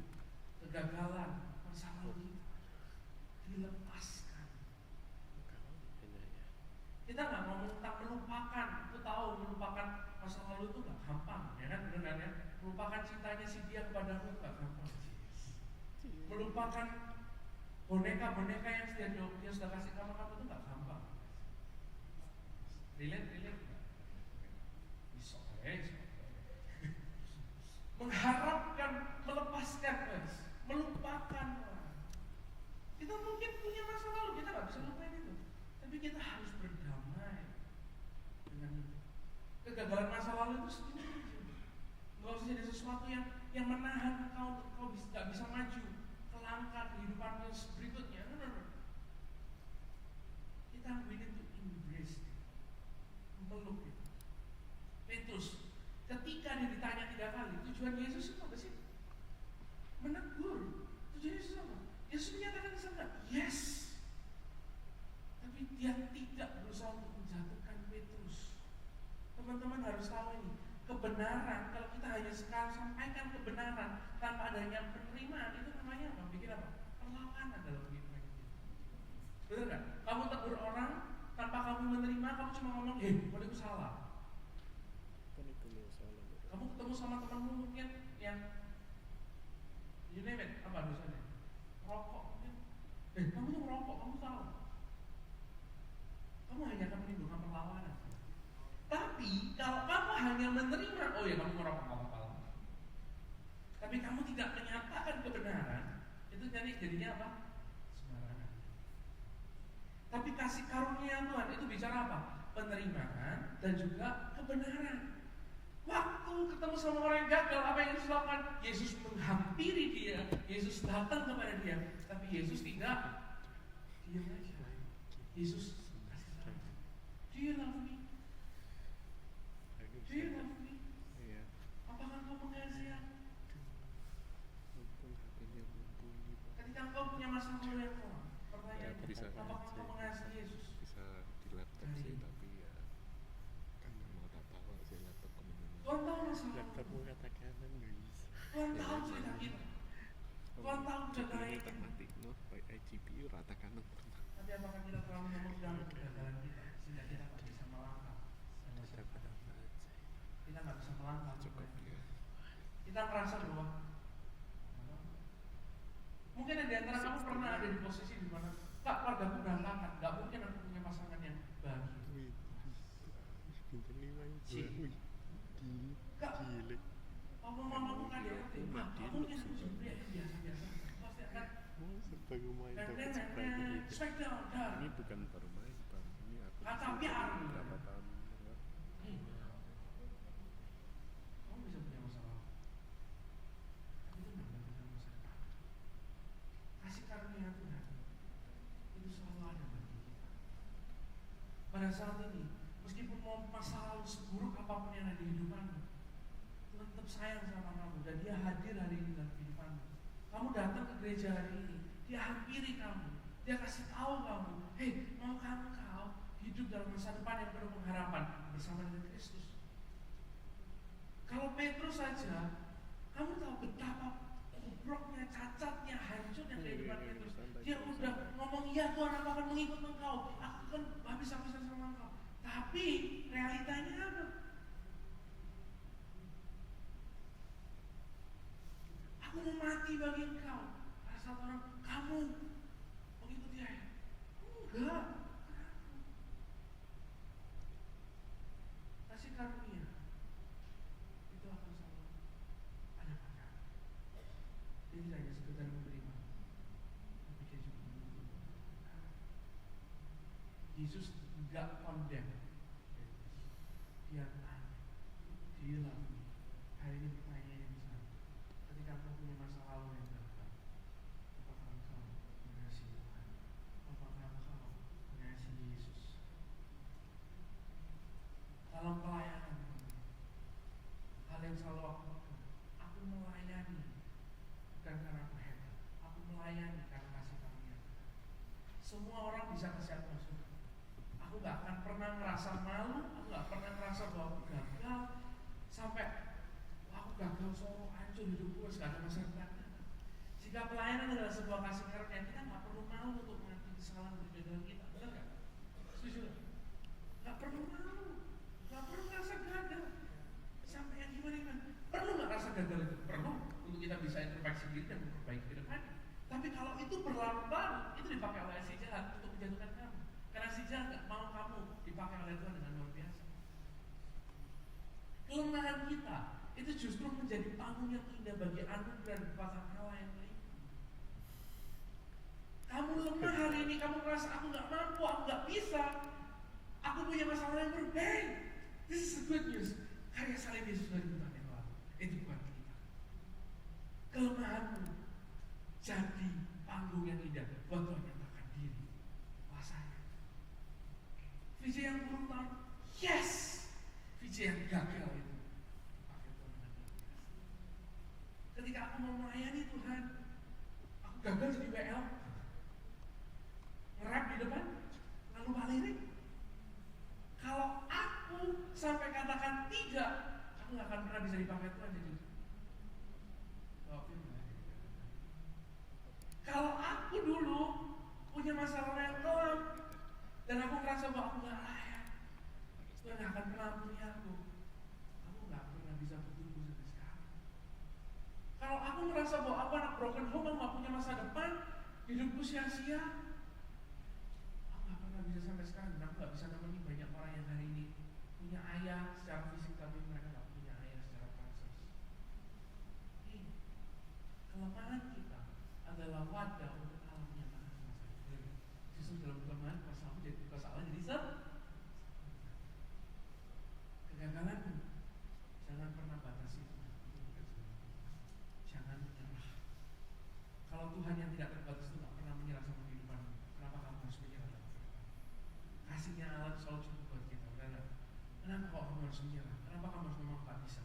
Kegagalan masa lalu kita dilepaskan. Benanya. Kita nggak ngomong tentang melupakan. Itu tahu melupakan masa lalu itu nggak gampang, ya kan? Benar ya? Melupakan cintanya si dia kepadamu itu nggak gampang. Melupakan boneka-boneka yang dia sudah kasih kamu itu nggak gampang. Relate nggak? Bisa, mengharapkan, melepaskan, guys, melupakan orang. Kita mungkin punya masa lalu, kita nggak bisa lupain itu, tapi kita harus berdamai dengan itu. Kegagalan masa lalu itu sedikit aja, nggak usah jadi sesuatu yang menahan kau nggak bisa maju ke langkah kehidupan yang berikutnya. No. Kita we need to embrace it, memeluk itu. Petrus, ketika dia ditanya 3 kali, tujuan Yesus itu apa sih? Menegur. Tujuan Yesus apa? Yesus menyatakan sana, yes. Tapi dia tidak berusaha untuk menjatuhkan Petrus. Teman-teman harus tahu ini, kebenaran, kalau kita hanya sekali sampaikan kebenaran tanpa adanya penerimaan, itu namanya apa? Bikin apa? Perlawanan dalam kehidupan kita. Betul nggak? Kamu tegur orang tanpa kamu menerima, kamu cuma ngomong, boleh salah. Kamu ketemu sama temanmu mungkin yang you name it, apa dosanya? Rokok mungkin. Kamu tuh merokok, kamu tahu. Kamu hanya akan menimbulkan perlawanan. Tapi kalau kamu hanya menerima, oh ya kamu merokok, kamu apa? Tapi kamu tidak menyatakan kebenaran, itu jadinya apa? Sembarangan. Tapi kasih karunia Tuhan itu bicara apa? Penerimaan dan juga kebenaran. Waktu ketemu sama orang yang gagal, apa yang Yesus lakukan? Yesus menghampiri dia, Yesus datang kepada dia, tapi Yesus tidak diam aja. Yesus kasih tahu, do you love me? Do you love me? Iya. Apakah engkau mengasihi aku? Ketika engkau punya masa lalu yang kelam, pertanyaannya, Bisa. apakah engkau mengasihi Yesus? Bisa di laptop sih, tapi ya kan mau tak tahu sih laptop kemana-mana. Tuhan tahu masa lalu. Laptopmu kata kanan guys. Tuhan tahu cerita kita. Tuhan tahu cerita Ini kita. tak mati, no, pakai GPU rata kanan. Tapi apakah kita terlalu memegang kegagalan kita sehingga kita tak bisa melangkah? Kita nggak bisa melangkah. Cukup ya. Kita merasa bahwa mungkin ada di antara kamu pernah ada di posisi di mana Kak, keluargaku berantakan, nggak mungkin aku punya pasangan yang bahagia. Wih, pinter nih Bang. Cik. Wih. Wah, apapun yang sebenarnya biasa-biasa, pasti akan Bermain dan seperti itu. smackdown, dar. Ini bukan bermain, Bang. Ini aku Kata sudah biar. berapa tahun lewat. Kamu bisa punya masalah, tapi itu nggak bisa masa depan. Kasih karunia Tuhan itu selalu ada bagi kita. Pada saat ini, meskipun mau masa lalu seburuk apapun yang ada di hidupanmu, Tuhan tetap sayang sama kamu dan Dia hadir hari ini dalam kehidupanmu. Kamu datang ke gereja hari ini, Dia hampiri kamu, Dia kasih tahu kamu, hei, maukah engkau hidup dalam masa depan yang penuh pengharapan bersama dengan Kristus? Kalau Petrus saja, kamu tahu betapa gobloknya, cacatnya, hancurnya kehidupan Petrus. Dia udah ngomong, iya Tuhan, aku akan mengikut engkau, aku akan habis-habisan sama engkau. Tapi realitanya apa? Aku mau mati bagi engkau. Ada satu orang, kamu mengikuti saya? Enggak. Kasih karunia itu akan selalu ada pada. Dia tidak hanya sekedar menerima, tapi dia juga menuntut. Yesus tidak condemn. Dia tanya, dia lalu hari ini pertanyaan yang besar. Ketika engkau punya masa lalu yang gagal, apakah engkau mengasihi Tuhan? Apakah engkau mengasihi Yesus? Dalam pelayanan, hal yang selalu aku lakukan, aku melayani bukan karena aku hebat, aku melayani karena kasih karunia. Semua orang bisa kasih aku masuk. Aku gak akan pernah ngerasa malu, aku gak pernah ngerasa bahwa aku gagal sampai aku gagal solo, hancur hidupku, gak ada masa depan. Jika pelayanan adalah sebuah kasih karunia, kita gak perlu malu untuk mengakui kesalahan dan kegagalan kita, benar gak? Setuju gak? Gak perlu malu, gak perlu ngerasa gagal. Sampai yang gimana? Perlu gak rasa gagal itu? Perlu untuk kita bisa introspeksi diri dan memperbaiki ke depannya. Tapi kalau itu berlarut-larut, itu dipakai oleh si jahat untuk menjatuhkan kamu. Karena si jahat gak mau kamu dipakai oleh Tuhan dengan luar biasa. Kelemahan kita itu justru menjadi panggung yang indah bagi anugerah dan kekuatan Allah yang baik. Kamu lemah hari ini, kamu merasa aku gak mampu, aku gak bisa, aku punya masalah yang berbeda. Hey, this is the good news. Karya salib Yesus 2000 tahun yang lalu itu buat kita. Kelemahanmu jadi panggung yang indah buat Tuhan nyatakan diri kuasanya. Vijay yang buruk tahun, yes. Vijay yang gagal itu pakai Tuhan dengan luar biasa. Ketika aku mau melayani Tuhan, aku gagal jadi WL, nge-rap di depan, lalu lirik. Kalau aku sampai katakan tidak, aku gak akan pernah bisa dipakai Tuhan jadi. Kalau aku dulu punya masalah yang kelam dan aku merasa bahwa aku gak layak, Tuhan gak akan pernah ampuni aku. Aku gak pernah bisa bertumbuh sampai sekarang. Kalau aku merasa bahwa aku anak broken home, aku gak punya masa depan, hidupku sia-sia, aku gak pernah bisa sampai sekarang. Dan aku gak bisa nemenin banyak orang yang hari ini punya ayah secara fisik tapi mereka gak punya ayah secara proses. Kelemahan kita adalah wadah untuk Allah menyatakan masa depan. Justru dalam kelemahan kuasa Allah jadi kegagalanmu. Jangan pernah batasi Tuhan. Jangan menyerah. Kalau Tuhan yang tidak terbatas itu gak pernah menyerah sama kehidupanmu, kenapa kamu harus menyerah dalam kehidupan? Kasihnya Allah selalu cukup buat kita. Kenapa kamu harus menyerah? Kenapa kamu harus ngomong gak bisa?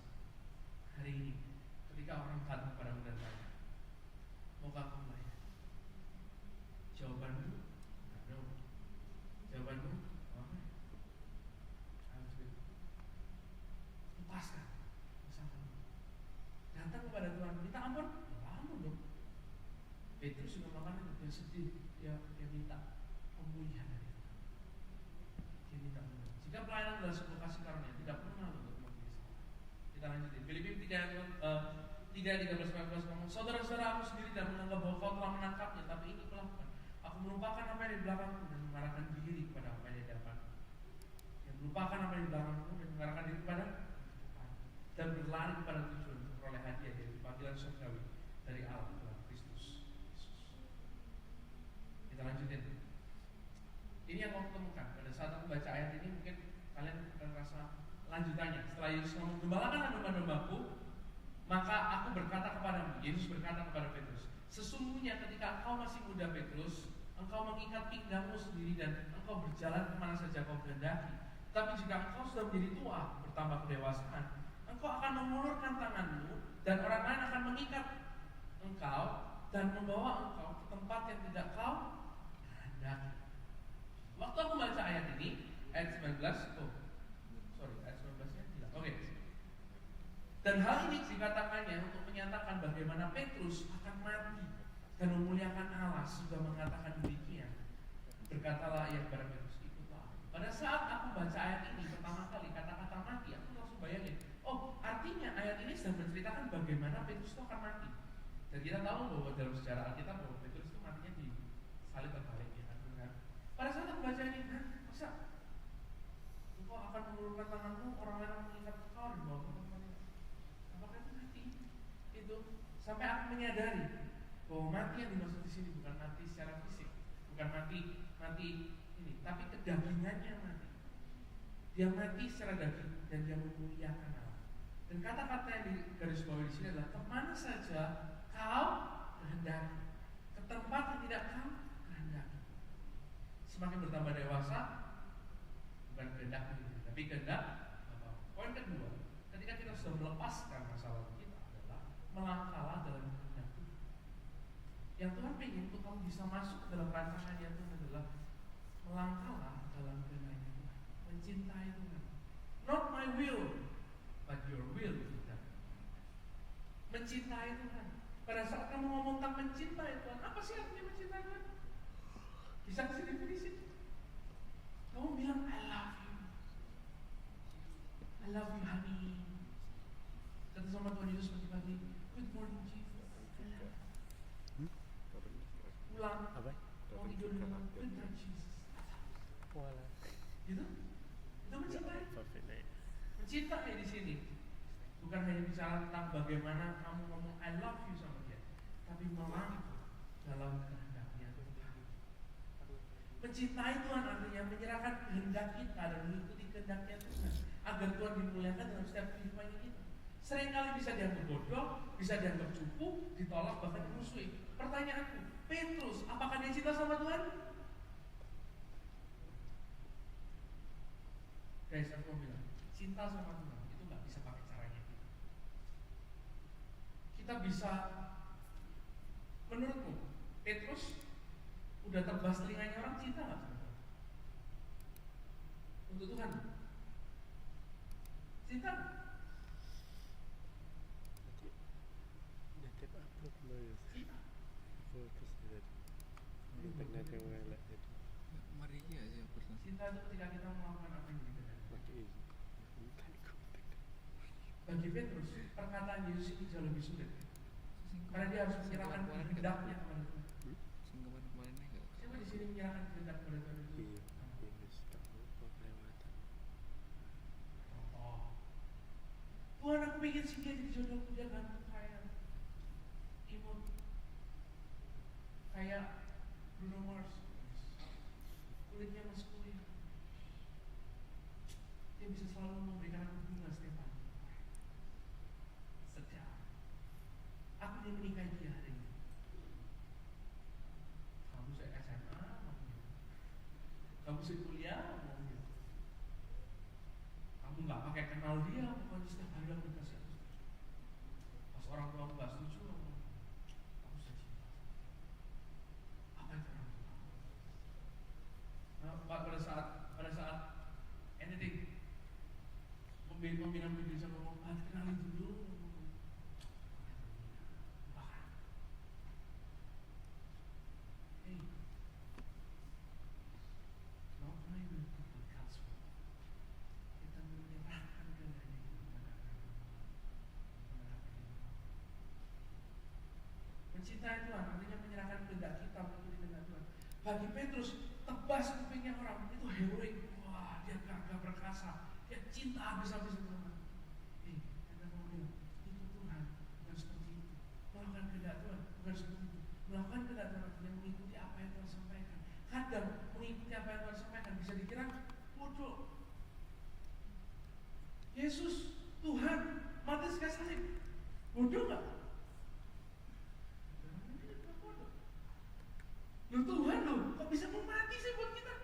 Hari ini, ketika orang datang padamu dan tanya, maukah kamu melayani? Jawabanmu, no. Jawabanmu, oke. Harus gitu. Lepaskan usahamu. Datang kepada Tuhan, minta ampun, minta ampun dong. Petrus juga melakukan itu, dia sedih, dia minta pemulihan dari Tuhan. Dia minta pemulihan. Jika pelayanan adalah sebuah kasih karunia, tidak perlu malu untuk mengakui salah. Kita lanjutin. Filipi 3:13-14 ngomong, saudara-saudara, aku sendiri tidak menganggap bahwa kau telah menangkapnya, tapi ini kulakukan. Aku melupakan apa yang di belakangku dan mengarahkan diri kepada apa yang di depanku. Yang melupakan apa yang di belakangku dan mengarahkan diri kepada depan. Dan berlari kepada tujuan untuk memperoleh hadiah yaitu panggilan panggilan surgawi dari Allah dalam Kristus Yesus. Kita lanjutin. Ini yang aku temukan pada saat aku baca ayat ini, mungkin kalian akan merasa lanjutannya. Setelah Yesus ngomong, gembalakanlah domba-dombaku, maka aku berkata kepadamu, Yesus berkata kepada Petrus, sesungguhnya ketika engkau masih muda Petrus, engkau mengikat pinggangmu sendiri dan engkau berjalan kemana saja kau kehendaki. Tapi jika engkau sudah menjadi tua, bertambah kedewasaan, engkau akan mengulurkan tanganmu dan orang lain akan mengikat engkau dan membawa engkau ke tempat yang tidak kau kehendaki. Waktu aku baca ayat ini, ayat 19, ayat 19-nya tidak. Oke. Dan hal ini dikatakannya untuk menyatakan bagaimana Petrus akan mati dan memuliakan Allah. Sudah mengatakan demikian, berkatalah ia kepada Petrus, ikutlah. Pada saat aku baca ayat ini pertama kali, kata-kata mati, aku langsung bayangin, oh artinya ayat ini sedang menceritakan bagaimana Petrus itu akan mati. Dan kita tahu bahwa dalam sejarah Alkitab bahwa Petrus itu matinya di salib terbalik, ya kan? Pada saat aku baca ini, masa engkau akan mengulurkan tanganmu, orang lain akan mengikat engkau dan bawa ke tempat ini? Apakah itu mati? Itu sampai aku menyadari bahwa mati yang dimaksud di sini bukan mati secara fisik, bukan mati ini, tapi kedagingannya mati. Dia mati secara daging dan dia memuliakan Allah. Dan kata-kata yang digarisbawahi di sini adalah kemana saja kau kehendaki, ke tempat yang tidak kau kehendaki. Semakin bertambah dewasa, bukan kehendak ini, tapi kehendak apa? Poin kedua, ketika kita sudah melepaskan masa lalu kita adalah melangkahlah dalam kehendak Tuhan. Yang Tuhan ingin untuk kamu bisa masuk ke dalam rancangannya Tuhan adalah melangkahlah dalam kehendaknya Tuhan, mencintai Tuhan. Not my will, but your will Tuhan. Mencintai Tuhan. Pada saat kamu ngomong tentang mencintai Tuhan, apa sih artinya mencintai Tuhan? Bisa kasih definisi? Kamu bilang I love you honey. Kata sama Tuhan Yesus pagi-pagi, good morning Jesus. Pulang, mau tidur di rumah, good night Jesus. Gitu? Itu mencintai. Mencintai di sini bukan hanya bicara tentang bagaimana kamu ngomong I love you sama dia, tapi melangkah dalam kehendaknya Tuhan. Mencintai Tuhan artinya menyerahkan kehendak kita dan mengikuti kehendaknya Tuhan agar Tuhan dimuliakan dalam setiap kehidupan kita. Seringkali bisa dianggap bodoh, bisa dianggap cupu, ditolak, bahkan dimusuhi. Pertanyaanku, Petrus, apakah dia cinta sama Tuhan? Guys, aku mau bilang, cinta sama Tuhan itu nggak bisa pakai caranya kita. Kita bisa, menurutmu, Petrus udah tebas telinganya orang, cinta nggak sama Tuhan? Untuk Tuhan, cinta nggak? Cinta itu ketika kita melakukan apa yang dikehendaki. Bagi Petrus, perkataan Yesus ini jauh lebih sulit, karena dia harus menyerahkan kehendaknya kepada Tuhan. Siapa di sini menyerahkan kehendak kepada Tuhan itu? Tuhan, aku ingin si dia jadi jodohku, dia ganteng, kaya, imut, kayak Bruno Mars, kulitnya maskulin, dia bisa selalu memberikan aku bunga setiap pagi. Sedap. Aku ingin menikahi dia hari ini. Kamu saya SMA, kamu saya kuliah, kamu nggak pakai kenal dia, pokoknya setiap hari aku dikasih aku. Pas orang tua nggak setuju, aku saya cinta. Apa itu orang tua? Nah, pada saat anything pembina bisa ngomong, kenalin dulu. Hey, not my will, but God's will. Kita menyerahkan kehendaknya kepada Allah. Mencintai Tuhan artinya menyerahkan kehendak kita mengikuti kehendak Tuhan. Bagi Petrus, tebas kupingnya orang itu heroik. Wah, dia gagah perkasa, dia cinta habis-habisan Tuhan. Kita mau bilang, itu Tuhan bukan seperti itu. kehendak Tuhan, bukan seperti itu. Melakukan kehendak Tuhan artinya mengikuti apa yang Tuhan sampaikan. Kadang mengikuti apa yang Tuhan sampaikan bisa dikira bodoh. Yesus, Tuhan, mati sekali salib. Bodoh nggak? Bodoh. Loh Tuhan loh, kok bisa mau mati sih buat kita?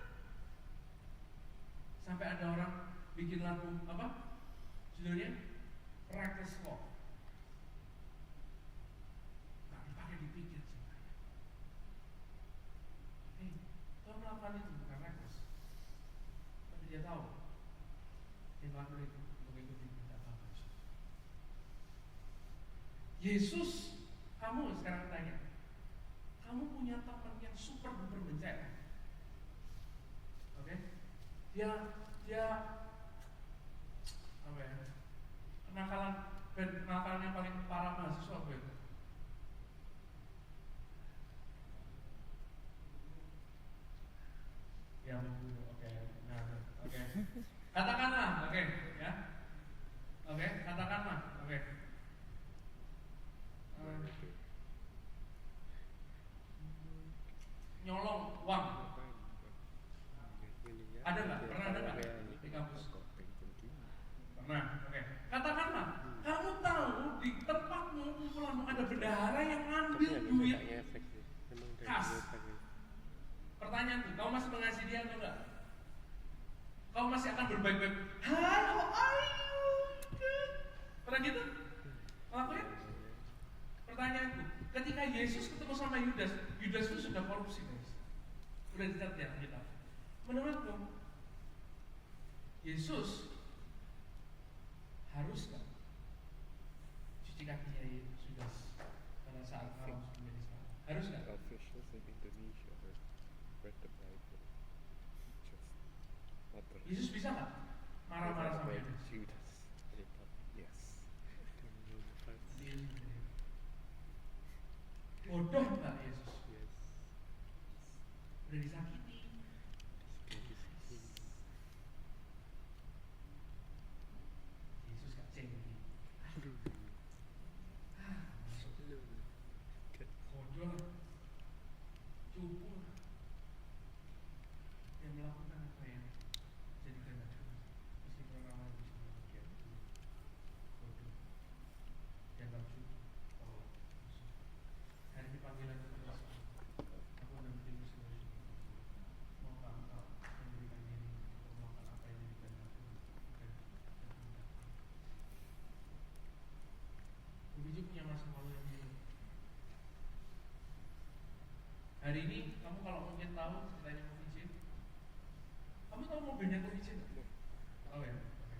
Sampai ada orang bikin lagu apa? Judulnya Reckless Love. Gak dipakai dipikir sebenarnya. Tuhan melakukan itu bukan reckless, tapi dia tahu dia melakukan itu untuk mengikuti perintah Bapa. Yesus, kamu sekarang tanya, kamu punya teman yang super duper bencana, oke? Dia apa ya? Kenakalan yang paling parah mahasiswa apa itu? Ya membunuh, oke. Nah, oke. Katakanlah, oke, ya. Oke, katakanlah, oke. Nyolong uang. Ada nggak? Pernah ada nggak di kampus? Pernah, oke. Katakanlah, kamu tahu di tempatmu kumpulanmu ada bendahara yang ngambil duit kas. Pertanyaan tuh, kamu masih mengasihi dia atau enggak? Kamu masih akan berbaik-baik. Halo, ayo. Pernah gitu? Ngelakuin? Pertanyaanku, ketika Yesus ketemu sama Yudas, Yudas itu sudah korupsi, guys. Udah dicatat ya kita. Menurutmu, Yesus harus nggak cuci kakinya Yudas pada saat malam sebelum dia disalib? Harus nggak? Officials in Indonesia read the Bible. Just Yesus bisa nggak marah-marah sama Yudas? Judas. Yes. Bodoh nggak Yesus? Yes. Udah disakiti. Yesus gak cengeng. Masuk. Bodoh lah. Cupu lah. Yang melakukan apa yang jadi kehendak Tuhan. Meskipun orang lain bisa melakukan bodoh. Dianggap cupu. Oh, hari ini panggilan kepada semua. Aku menerima sebagai maukah engkau memberikan diri untuk melakukan apa yang dikehendaki dan Ubiju punya masa lalu yang biru. Hari ini kamu kalau mungkin tahu ceritanya Movicin. Kamu tahu mobilnya Movicin? Tahu ya? Oke.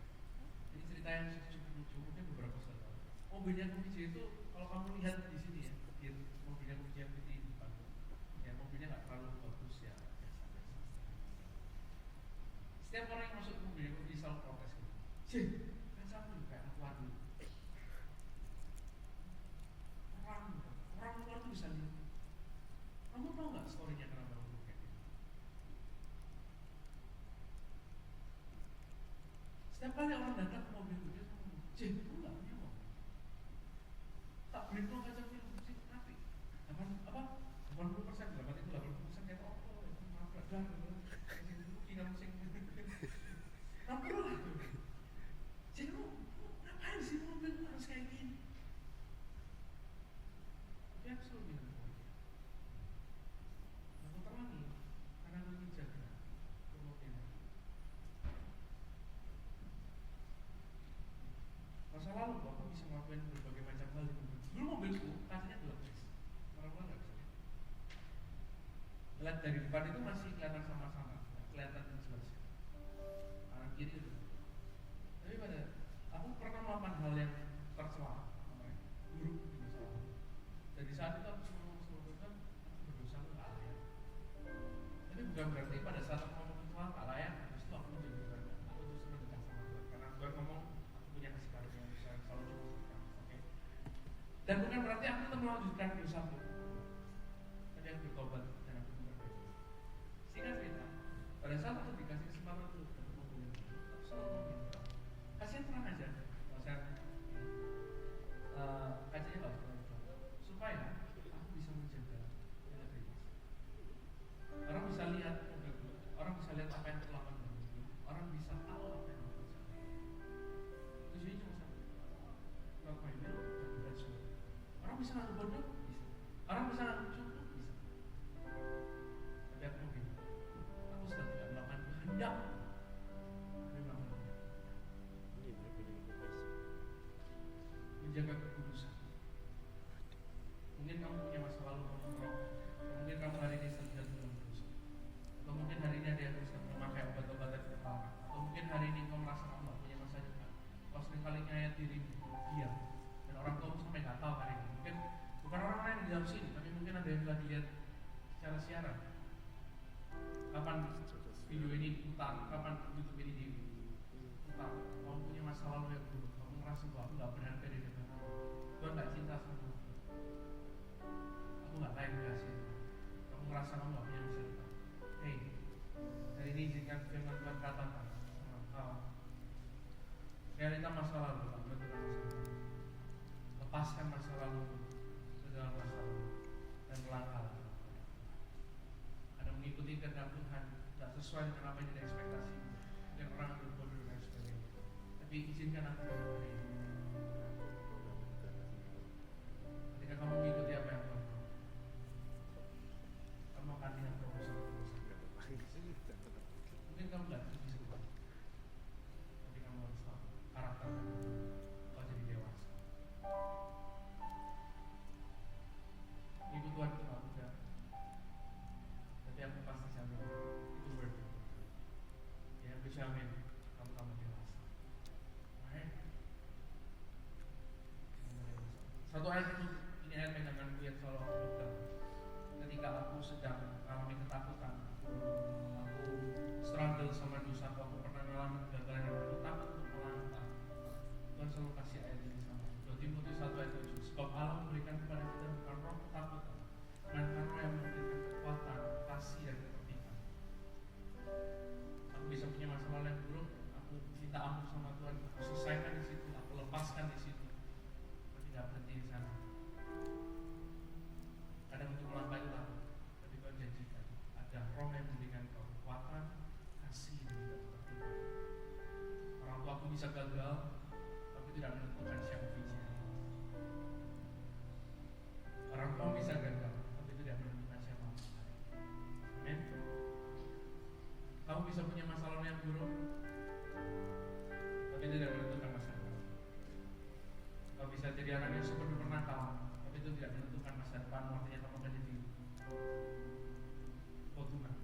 Ini cerita yang cukup lucu, mungkin beberapa sudah tahu. Mobilnya Movicin itu kalau kamu lihat di sini ya, di mobilnya Movicin putih di depan. Ya mobilnya nggak terlalu bagus ya, biasa-biasa. Setiap orang yang masuk ke mobilnya Movicin selalu protes gitu. Cih, kan sama juga anak waduh. Orang luar tuh bisa lihat. Kamu tahu nggak storynya kenapa aku kayak gitu? Setiap kali orang datang ke mobil gue, dia ngomong, "Cih, lu nggak punya mobil? Tak beli dong kaca film sih, tapi 80%, 80% kayak apa? Maaf lah, tinggal mesin. Tapi lu lah, cih lu ngapain sih mobil lu harus kayak gini? Dia selalu bilang, aku terangi karena aku ingin jaga kemudian. Masa lalu aku bisa ngelakuin berbagai macam hal di mobil. Dulu mobilku kacanya 12, orang-orang nggak bisa lihat. Lihat dari depan itu masih kelihatan sama-sama, kelihatan jelas. Kanan kiri itu. Tapi pada aku pernah melakukan hal yang tercela, buruk di masa lalu. Dari saat itu aku selalu kan aku berdosa ke Allah ya. Tapi bukan berarti pada saat aku ngomong ke Tuhan Allah ya, habis itu aku menjadi bangga. Aku terus mendekat sama Tuhan karena Tuhan ngomong aku punya kasih karunia yang bisa selalu cukupkan. Oke. Dan bukan berarti aku tetap melanjutkan dosaku. Tapi aku bertobat dan aku memperbaiki. Singkat cerita, pada saat aku dikasih kesempatan untuk ketemu dengan Tuhan, aku selalu meminta, kasihan tenang aja, kasihan kacanya nggak usah supaya Mungkin kamu punya masa lalu kamu merokok, mungkin kamu hari ini sedang dalam dosa, atau mungkin hari ini ada yang sedang memakai obat-obatan terlarang, atau mungkin hari ini kamu merasa kamu gak punya masa depan. Kau seringkali nyayat dirimu, diam, dan orang tuamu sampai gak tahu hari ini. Mungkin bukan orang lain di dalam sini, tapi mungkin ada yang telah dilihat secara siaran. Kapan video ini putar, kapan YouTube ini diputar, kamu punya masa lalu yang buruk, kamu ngerasa bahwa aku gak berharga di depan Tuhan, Tuhan gak cinta sama aku gak layak dikasih, kamu ngerasa kamu gak punya masa depan. Hei, hari ini izinkan firman Tuhan katakan sama kau, realita masa lalu gak menentukan masa depan. Lepaskan masa lalu, segala masa lalu, dan melangkah. Ada mengikuti kehendak Tuhan tak sesuai dengan apa yang kita ekspektasi, dan orang yang berbodoh dan sebagainya. Tapi izinkan aku berdoa hari ini. Ketika kamu mengikuti apa yang Tuhan mau, kamu akan lihat terobosan-terobosan. Mungkin kamu gak tinggi sekali, tapi kamu harus tahu karakter kamu, kau jadi dewasa. Ikut Tuhan itu gak mudah, tapi aku pasti jamin itu worth it. Ya, aku jamin kamu tambah dewasa. Alright? Satu ayat itu, ini ayat peganganku yang selalu aku pegang. Ketika aku sedang mengalami ketakutan, aku struggle sama dosa, aku pernah mengalami kegagalan yang aku takut untuk melangkah. Tuhan selalu kasih ayat ini sama aku. 2 Timotius 1 ayat 7. Sebab Allah memberikan kepada kita bukan roh ketakutan, melainkan roh yang memberikan kekuatan, kasih dan ketertiban. Aku bisa punya masalah yang buruk, aku minta ampun sama Tuhan, aku selesaikan di situ, aku lepaskan di situ. Aku tidak berhenti di sana. Kadang untuk melangkah itu takut, tapi Tuhan janjikan ada roh yang memberikan kekuatan, kasih dan juga ketertiban. Orang tua aku bisa gagal, tapi tidak menentukan siapa visi. Orang tua bisa gagal, tapi tidak menentukan siapa Tuhan. Amin. Kamu bisa punya masa lalu yang buruk, tapi tidak menentukan masa depan. Kau bisa jadi anak yang super duper nakal, tapi itu tidak menentukan masa depan. Artinya kamu akan jadi Tuhan.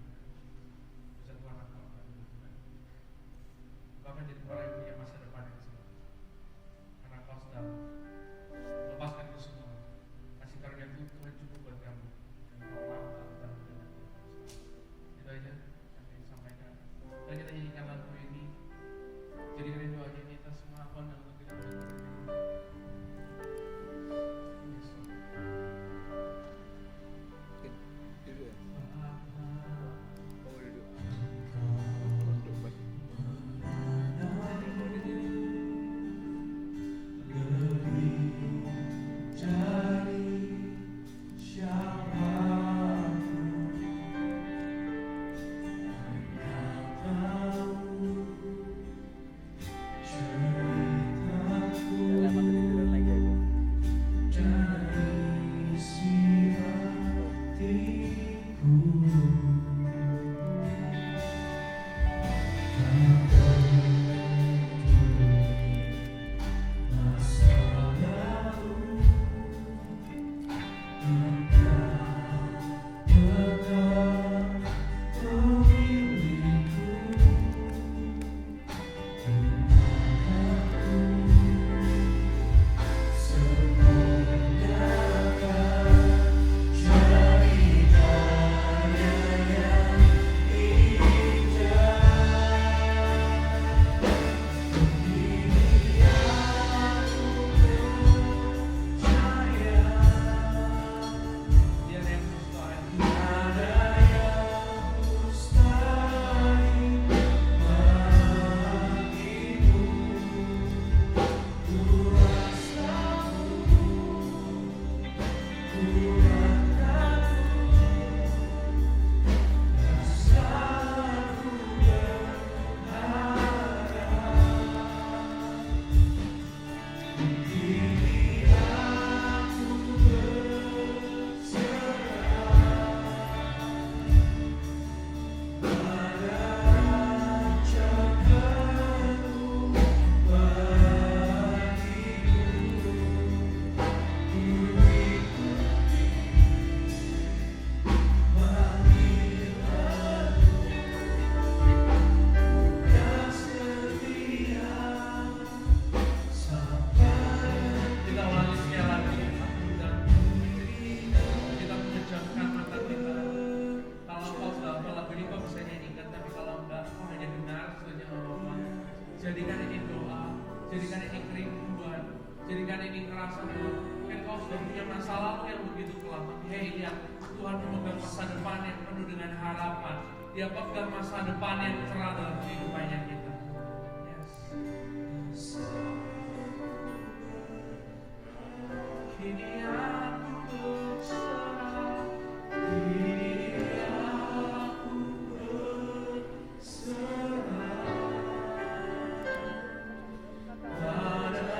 Bisa Tuhan nakal, Tuhan. Kau akan jadi orang yang punya masa depan yang selalu, karena kau sudah lepaskan itu semua. Kasih karunia Tuhan cukup buat kamu, dan kau melangkah dan berjalan. Itu aja yang ingin sampaikan. Dan kita nyanyikan lagu ini. Jadikan ini doanya kita semua apa untuk kita berdoa. Oh, Jadikan ini doa, jadikan ini kerinduan, jadikan ini ngerasa bahwa engkau sudah punya masa lalu yang begitu kelam. Hei, lihat, Tuhan memegang masa depan yang penuh dengan harapan. Dia pegang masa depan yang cerah dalam kehidupannya kita. Yes. Kini aku berserah, kini aku berserah pada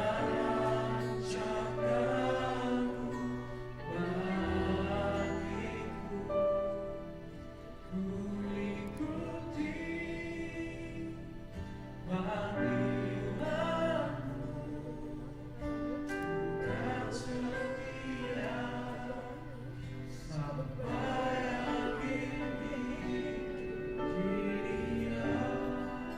rancanganmu bagiku. Ku ikuti panggilanmu, bukan setia sampai akhir hidup. Kini aku percaya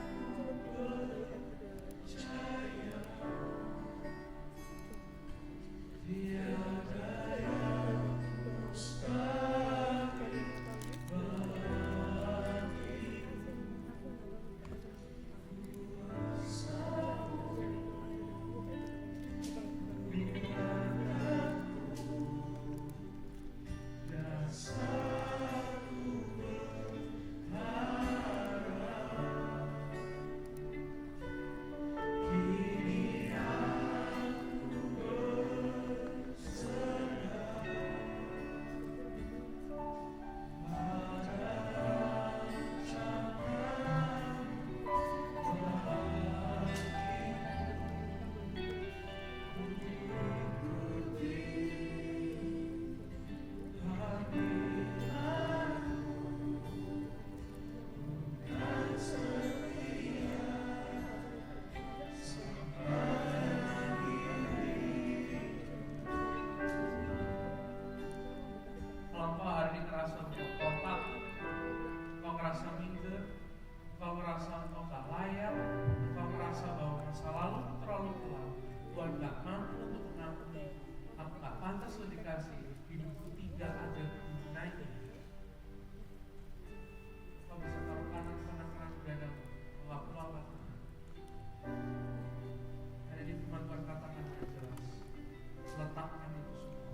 tiada yang mustahil bagimu. Kalau kau hari ini kerasa kotak, kau kerasa minder, kau merasa kau gak layak, kau merasa bahwa masa lalu terlalu kelam, Tuhan gak mampu untuk mengampuni, aku gak pantas untuk dikasih, hidupku tidak ada gunanya. Kau bisa taruh kanan dadamu, kau gak perlu angkat tangan. Karena di firman Tuhan katakan dengan jelas, letakkan itu semua,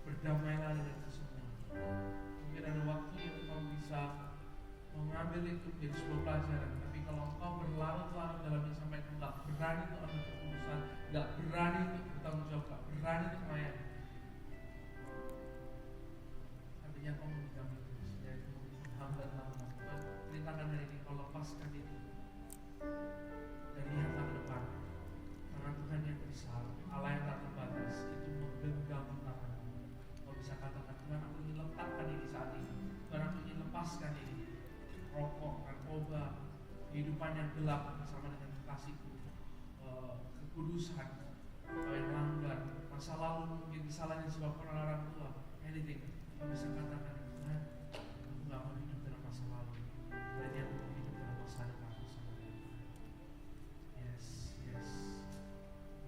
berdamailah dengan itu semua. Mungkin ada waktunya kau bisa mengambil itu menjadi sebuah pelajaran, tapi kalau engkau berlarut-larut dalamnya sampai engkau gak berani untuk ambil keputusan, gak berani untuk bertanggung jawab, gak berani untuk melayani, artinya kau memegang itu, yaitu hamba tangan. Tuhan perintahkan hari ini kau lepaskan itu dan lihatlah ke depan. Tangan Tuhan yang besar, Allah yang tak terbatas itu menggenggam tanganmu. Kau bisa katakan, Tuhan aku ingin letakkan ini saat ini, Tuhan aku ingin lepaskan ini, rokok, narkoba, kehidupan yang gelap bersama dengan kekasihku, kekudusan, kau yang langgar, masa lalu mungkin kesalahan yang disebabkan oleh orang tua, anything. Kau bisa katakan, Tuhan aku gak mau hidup dalam masa lalu, dan aku mau hidup dalam masa depan bersama dengan Tuhan. Yes, yes,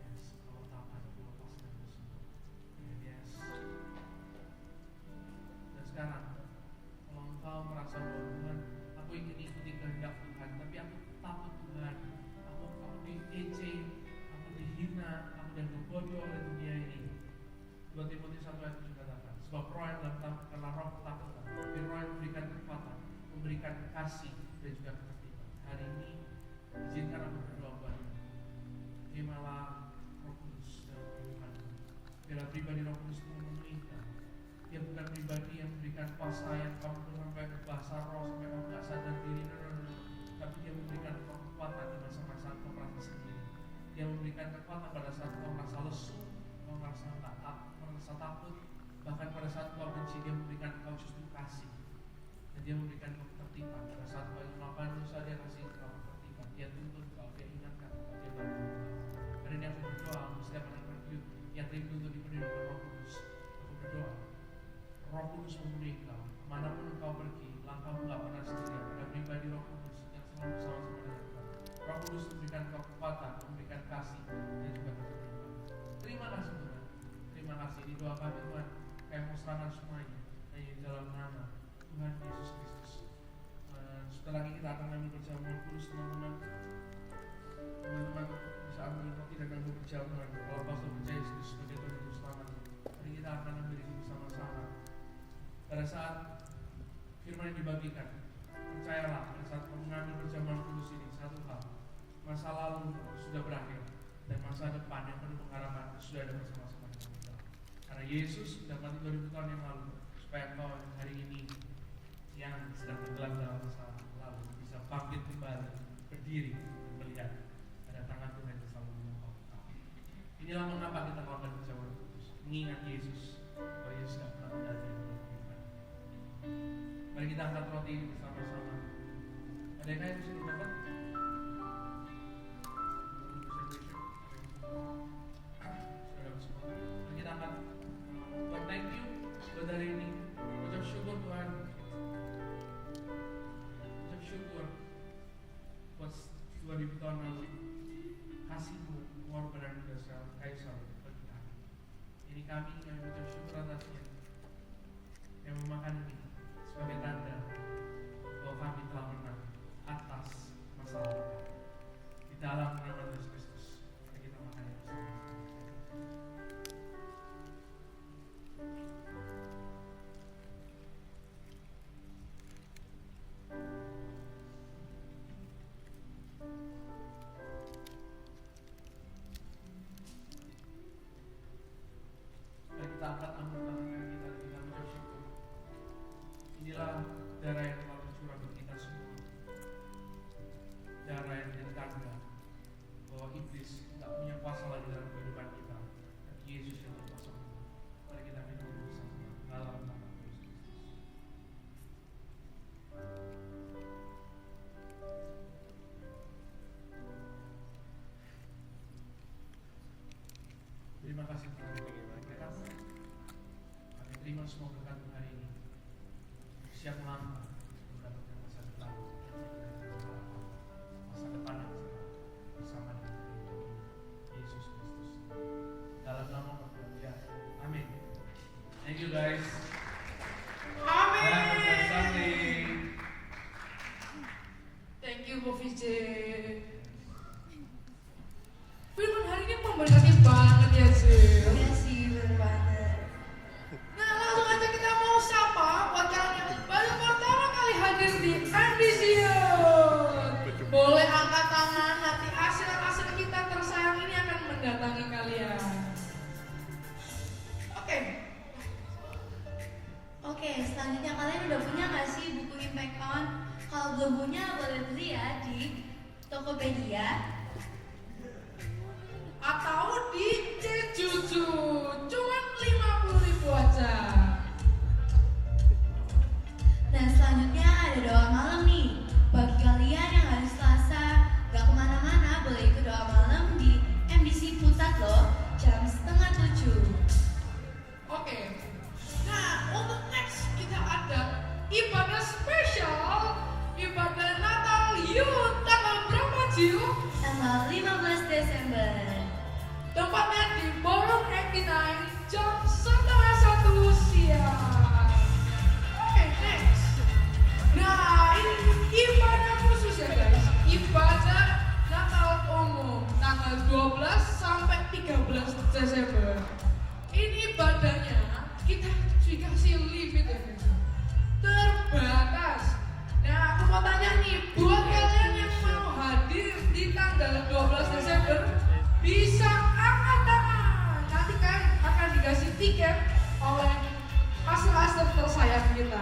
yes. Kalau tahan, kau lepaskan itu semua. Yes. Dan sekarang, kalau engkau merasa bahwa Tuhan, aku ingin ikuti kehendak Tuhan, tapi aku takut Tuhan, aku diejek, aku dihina, aku dianggap bodoh oleh dunia ini. 2 Timotius 1 ayat 7 katakan, sebab roh yang dalam karena roh ketakutan, tapi roh yang memberikan kekuatan, memberikan kasih dan juga ketertiban. Hari ini izinkan aku berdoa banyak. Terimalah Roh Kudus dalam kehidupanmu. Biarlah pribadi Roh Kudus itu memenuhi kamu. Dia bukan pribadi yang memberikan kuasa yang kamu sampai ke bahasa roh sampai kamu gak sadar diri, tapi dia memberikan kekuatan di masa-masa kau merasa sendiri. Dia memberikan kekuatan pada saat kau merasa lesu, kau merasa takut, bahkan pada saat kau benci dia memberikan kau justru kasih. Dan dia memberikan kau ketertiban. Pada saat kau ingin melakukan dosa dia kasih kau ketertiban. Dia tuntun kau, dia ingatkan kau, dia bantu kau. Hari ini aku berdoa untuk setiap anak you yang rindu untuk dipenuhi dengan Roh Kudus. Aku berdoa Roh Kudus memenuhi kau. Kemanapun kau pergi, langkahmu gak pernah sendirian. Ada pribadi Roh Kudus yang selalu bersama-sama dengan kau. Roh Kudus memberikan kau kekuatan, memberikan kasih dan juga ketertiban. Terima kasih Tuhan. Terima kasih. Ini doa kami Tuhan. Kami mau serahkan semuanya hanya di dalam nama Tuhan Yesus Kristus. Setelah lagi kita akan ambil perjamuan kudus teman-teman. jawab Tuhan, kalau pastor percaya Yesus sebagai Tuhan dan Selamat, mari kita akan ambil ini bersama-sama. Pada saat firman yang dibagikan, percayalah pada saat kamu mengambil perjamuan kudus ini, satu hal, masa lalu sudah berakhir dan masa depan yang penuh pengharapan sudah ada bersama-sama dengan kita. Karena Yesus sudah mati 2000 tahun yang lalu, supaya engkau hari ini yang sedang tenggelam dalam masa lalu bisa bangkit kembali, berdiri dan melihat ada tangan Tuhan yang selalu menolong. Inilah mengapa kita melakukan perjamuan kudus, mengingat Yesus, bahwa Yesus tidak pernah mendati dalam kehidupan. Mari kita angkat roti ini bersama-sama. Adakah yang bisa didapat? Mari kita angkat. Tuhan, thank you buat hari ini. Ucap syukur Tuhan. Ucap syukur buat 2000 tahun lalu. Kasih-Mu, pengorbanan dasar Kaisar bagi kami. Ini kami yang ucap syukur atasnya, yang memakan ini sebagai tanda bahwa kami telah menang atas masalah di dalam nama Yesus Kristus. Mari kita makan bersama. Mari kita angkat anggur tangan kita dan kita mengucap syukur. Inilah darah yang telah tercurah bagi kita semua. Darah yang menjadi tanda bahwa iblis tidak punya kuasa lagi dalam kehidupan kita. Dan Yesus yang berkuasa. Mari kita minum bersama dalam nama Yesus Kristus. Terima kasih Tuhan. Kami terima semua berkat hari ini. Siap melangkah mendapatkan masa depan, masa depan yang cerah bersama dengan Yesus Kristus. Dalam nama Tuhan ya, amin. Thank you guys. Amin. Have a blessed Sunday. Thank you, Bu VJ. Firman hari ini memberkati banget ya, Cil. Iya sih, bener banget. Nah, langsung aja kita mau sapa buat kalian yang baru pertama kali hadir di Ambition. Boleh angkat tangan, nanti hasil-hasil kita tersayang ini akan mendatangi kalian. Oke. Oke, selanjutnya kalian udah punya nggak sih buku Impact On? Kalau belum punya boleh beli ya di Tokopedia Atau di Jejuju, cuman 50.000 aja. Dan selanjutnya ada doa malam nih. Bagi kalian yang hari Selasa gak kemana-mana, boleh ikut doa malam di MDC Putat loh, jam 6:30. Oke. Nah, untuk next kita ada ibadah spesial, ibadah Natal Youth tanggal berapa, Jiu? Tanggal 15 Desember. Tempatnya di Ballroom 89 jam 12:30 siang. Oke, next. Nah, ini ibadah khusus ya guys. Ibadah Natal umum tanggal 12 sampai 13 Desember. Ini ibadahnya kita dikasih limit ya guys. Terbatas. Nah, aku mau tanya nih, buat kalian yang mau hadir di tanggal 12 Desember, bisa angkat tangan. Nanti kan akan dikasih tiket oleh pastor-pastor tersayang kita.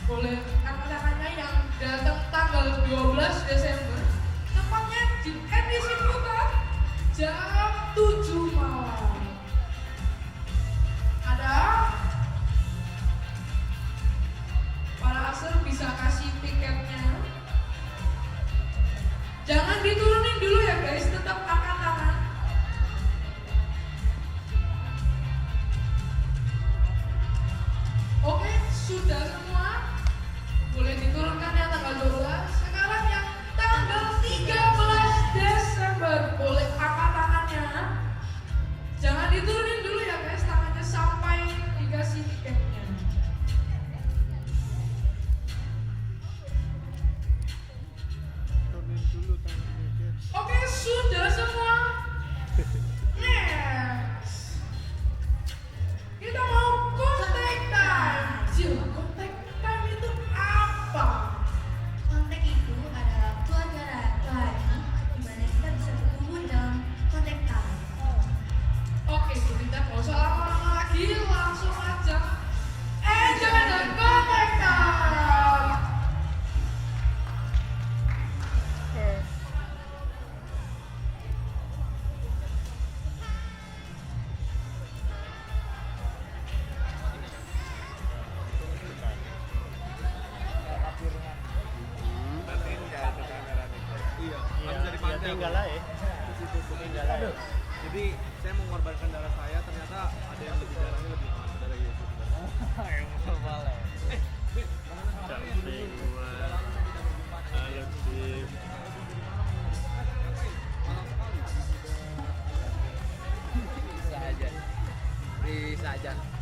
Boleh angkat tangannya yang datang tanggal 12 Desember. Tepatnya di edisi Putat jam 7 malam. Ada? Para pastor bisa kasih tiketnya. Jangan diturunin dulu ya guys, tetap angkat tangan. Oke, sudah semua. Boleh diturunkan ya tanggal 12. Sekarang yang tanggal 13 Desember. Boleh angkat tangannya. Enggak lah ya. Enggak lah. Jadi saya mengorbankan darah saya, ternyata ada yang lebih darahnya lebih mahal darah Yesus. Yang malah. Camping gua. Halo Steve. Bisa aja.